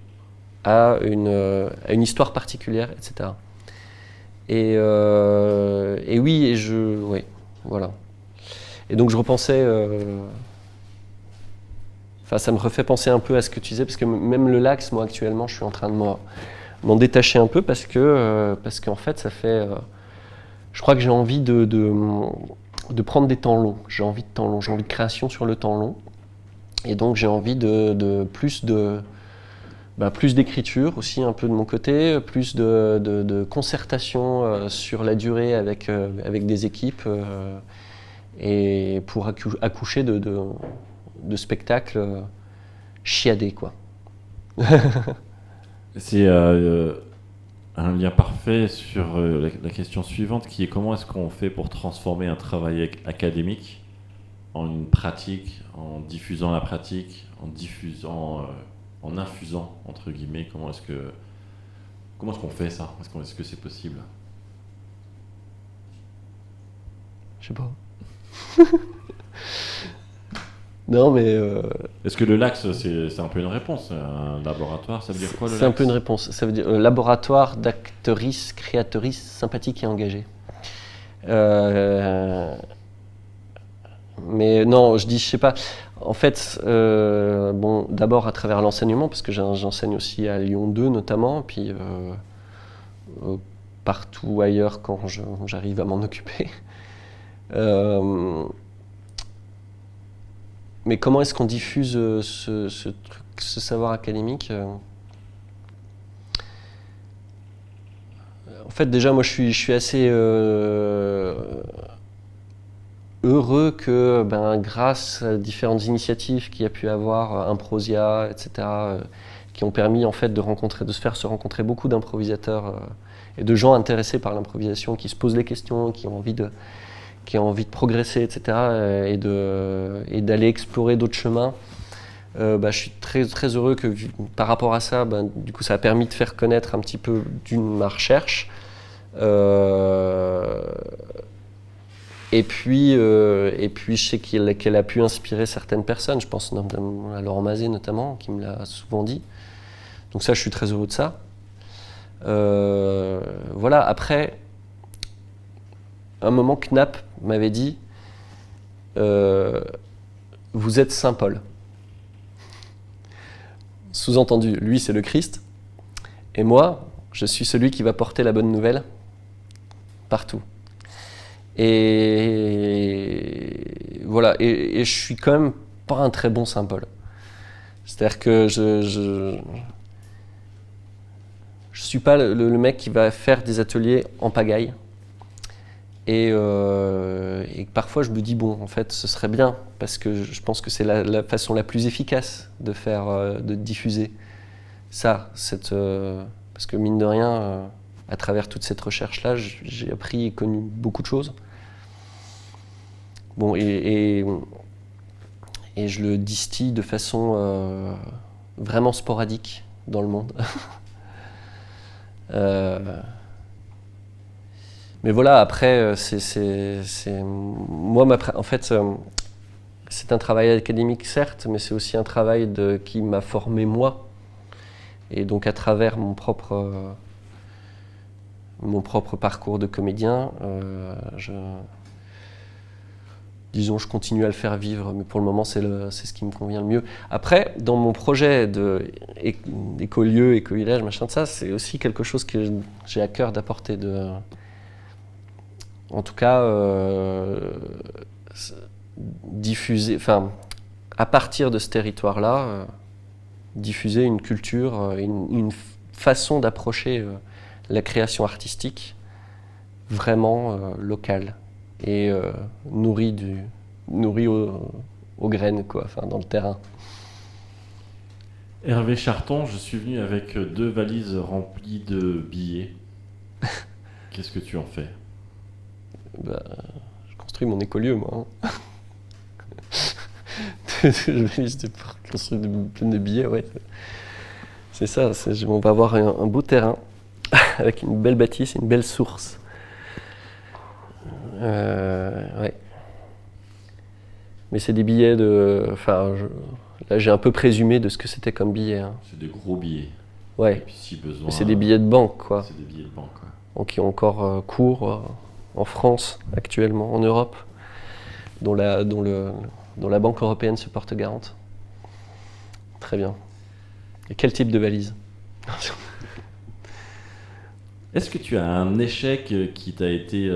à une histoire particulière, etc. Et voilà. Et donc je repensais, ça me refait penser un peu à ce que tu disais, parce que même le Lax, moi actuellement, je suis en train de m'en détacher un peu, parce qu'en fait, ça fait, je crois que j'ai envie de prendre des temps longs. J'ai envie de temps long, j'ai envie de création sur le temps long, et donc j'ai envie de plus d'écriture aussi un peu de mon côté, plus de concertation sur la durée avec des équipes, et pour accoucher de spectacles chiadés, quoi. C'est un lien parfait sur la question suivante, qui est comment est-ce qu'on fait pour transformer un travail académique en une pratique, en diffusant la pratique, en infusant, entre guillemets, comment est-ce qu'on fait ça ? Est-ce que c'est possible ? Je sais pas. Non, mais... Est-ce que le Lax, c'est un peu une réponse ? Un laboratoire, ça veut dire quoi, le Lax ? C'est un peu une réponse. Ça veut dire laboratoire d'actrices, créatrices sympathiques et engagées. Mais non, je sais pas. En fait, d'abord à travers l'enseignement, parce que j'enseigne aussi à Lyon 2 notamment, puis partout ailleurs quand j'arrive à m'en occuper. Mais comment est-ce qu'on diffuse ce savoir académique ? En fait, déjà, moi, je suis assez heureux que, grâce à différentes initiatives qu'il y a pu avoir, Improsia, etc., qui ont permis en fait de se rencontrer beaucoup d'improvisateurs et de gens intéressés par l'improvisation, qui se posent les questions, qui ont envie de progresser, etc., et d'aller explorer d'autres chemins. Je suis très, très heureux que, par rapport à ça, du coup, ça a permis de faire connaître un petit peu ma recherche. Et puis, je sais qu'elle a pu inspirer certaines personnes. Je pense à Laurent Mazet, notamment, qui me l'a souvent dit. Donc ça, je suis très heureux de ça. Voilà, après, un moment, Knapp m'avait dit vous êtes Saint Paul. Sous-entendu, lui c'est le Christ, et moi, je suis celui qui va porter la bonne nouvelle partout. Et voilà, et je suis quand même pas un très bon Saint Paul. C'est-à-dire que je suis pas le mec qui va faire des ateliers en pagaille. Et parfois je me dis bon, en fait, ce serait bien parce que je pense que c'est la façon la plus efficace de faire, de diffuser ça. Parce que mine de rien, à travers toute cette recherche-là, j'ai appris et connu beaucoup de choses. Bon, et je le distille de façon vraiment sporadique dans le monde. Mais voilà, après, moi, en fait, c'est un travail académique, certes, mais c'est aussi un travail qui m'a formé moi. Et donc, à travers mon propre parcours de comédien, disons, je continue à le faire vivre, mais pour le moment, c'est ce qui me convient le mieux. Après, dans mon projet d'écolieu, éco-village, machin de ça, c'est aussi quelque chose que j'ai à cœur d'apporter. En tout cas, diffuser, enfin, à partir de ce territoire-là, diffuser une culture, une façon d'approcher la création artistique vraiment locale et nourrie aux graines, quoi, enfin, dans le terrain. Hervé Charton, je suis venu avec 2 valises remplies de billets. Qu'est-ce que tu en fais? Bah, je construis mon écolieu, moi. Je construis plein de billets, ouais. C'est ça, on va avoir un beau terrain avec une belle bâtisse et une belle source. Ouais. Mais c'est des billets Enfin, là, j'ai un peu présumé de ce que c'était comme billet. Hein. C'est des gros billets. Ouais. Et puis si besoin. Mais c'est des billets de banque, quoi. C'est des billets de banque, quoi. Donc, qui ont encore cours en France actuellement, en Europe, dont la Banque européenne se porte garante. Très bien. Et quel type de valise? Est-ce que tu as un échec qui t'a été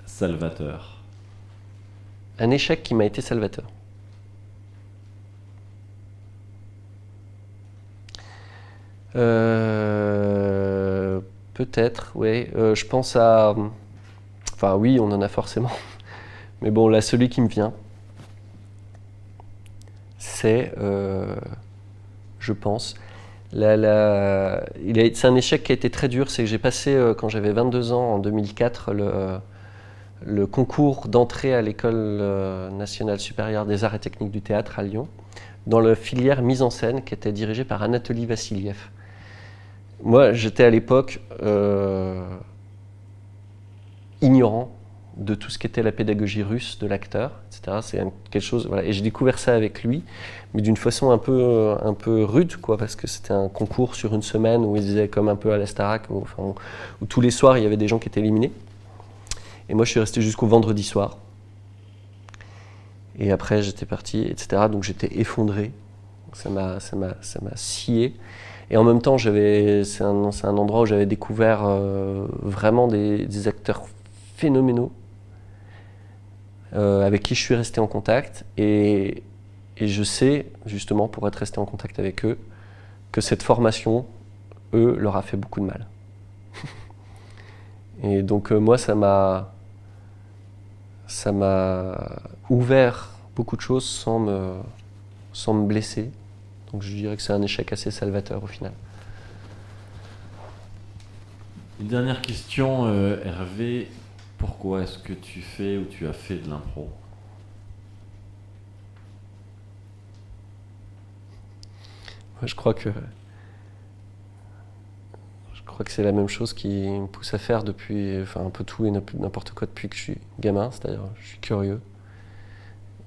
salvateur? Un échec qui m'a été salvateur. Peut-être, oui. Je pense à... Enfin oui, on en a forcément. Mais bon, là, celui qui me vient, c'est, je pense, c'est un échec qui a été très dur. C'est que j'ai passé, quand j'avais 22 ans, en 2004, le concours d'entrée à l'École nationale supérieure des arts et techniques du théâtre à Lyon, dans la filière mise en scène qui était dirigée par Anatoly Vassiliev. Moi, j'étais à l'époque ignorant de tout ce qu'était la pédagogie russe de l'acteur, etc. C'est quelque chose, voilà. Et j'ai découvert ça avec lui, mais d'une façon un peu rude, quoi, parce que c'était un concours sur une semaine où ils disaient comme un peu à la Starac, où tous les soirs il y avait des gens qui étaient éliminés. Et moi, je suis resté jusqu'au vendredi soir. Et après, j'étais parti, etc. Donc j'étais effondré. Ça m'a scié. Et en même temps, c'est un endroit où j'avais découvert vraiment des acteurs phénoménaux avec qui je suis resté en contact. Et je sais, justement, pour être resté en contact avec eux, que cette formation, eux, leur a fait beaucoup de mal. Et donc moi, ça m'a ouvert beaucoup de choses sans me blesser. Donc je dirais que c'est un échec assez salvateur au final. Une dernière question, Hervé. Pourquoi est-ce que tu fais ou tu as fait de l'impro? Je crois que c'est la même chose qui me pousse à faire depuis, enfin un peu tout et n'importe quoi depuis que je suis gamin, c'est-à-dire je suis curieux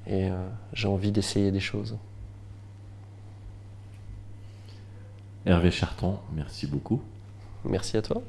et j'ai envie d'essayer des choses. Hervé Charton, merci beaucoup. Merci à toi.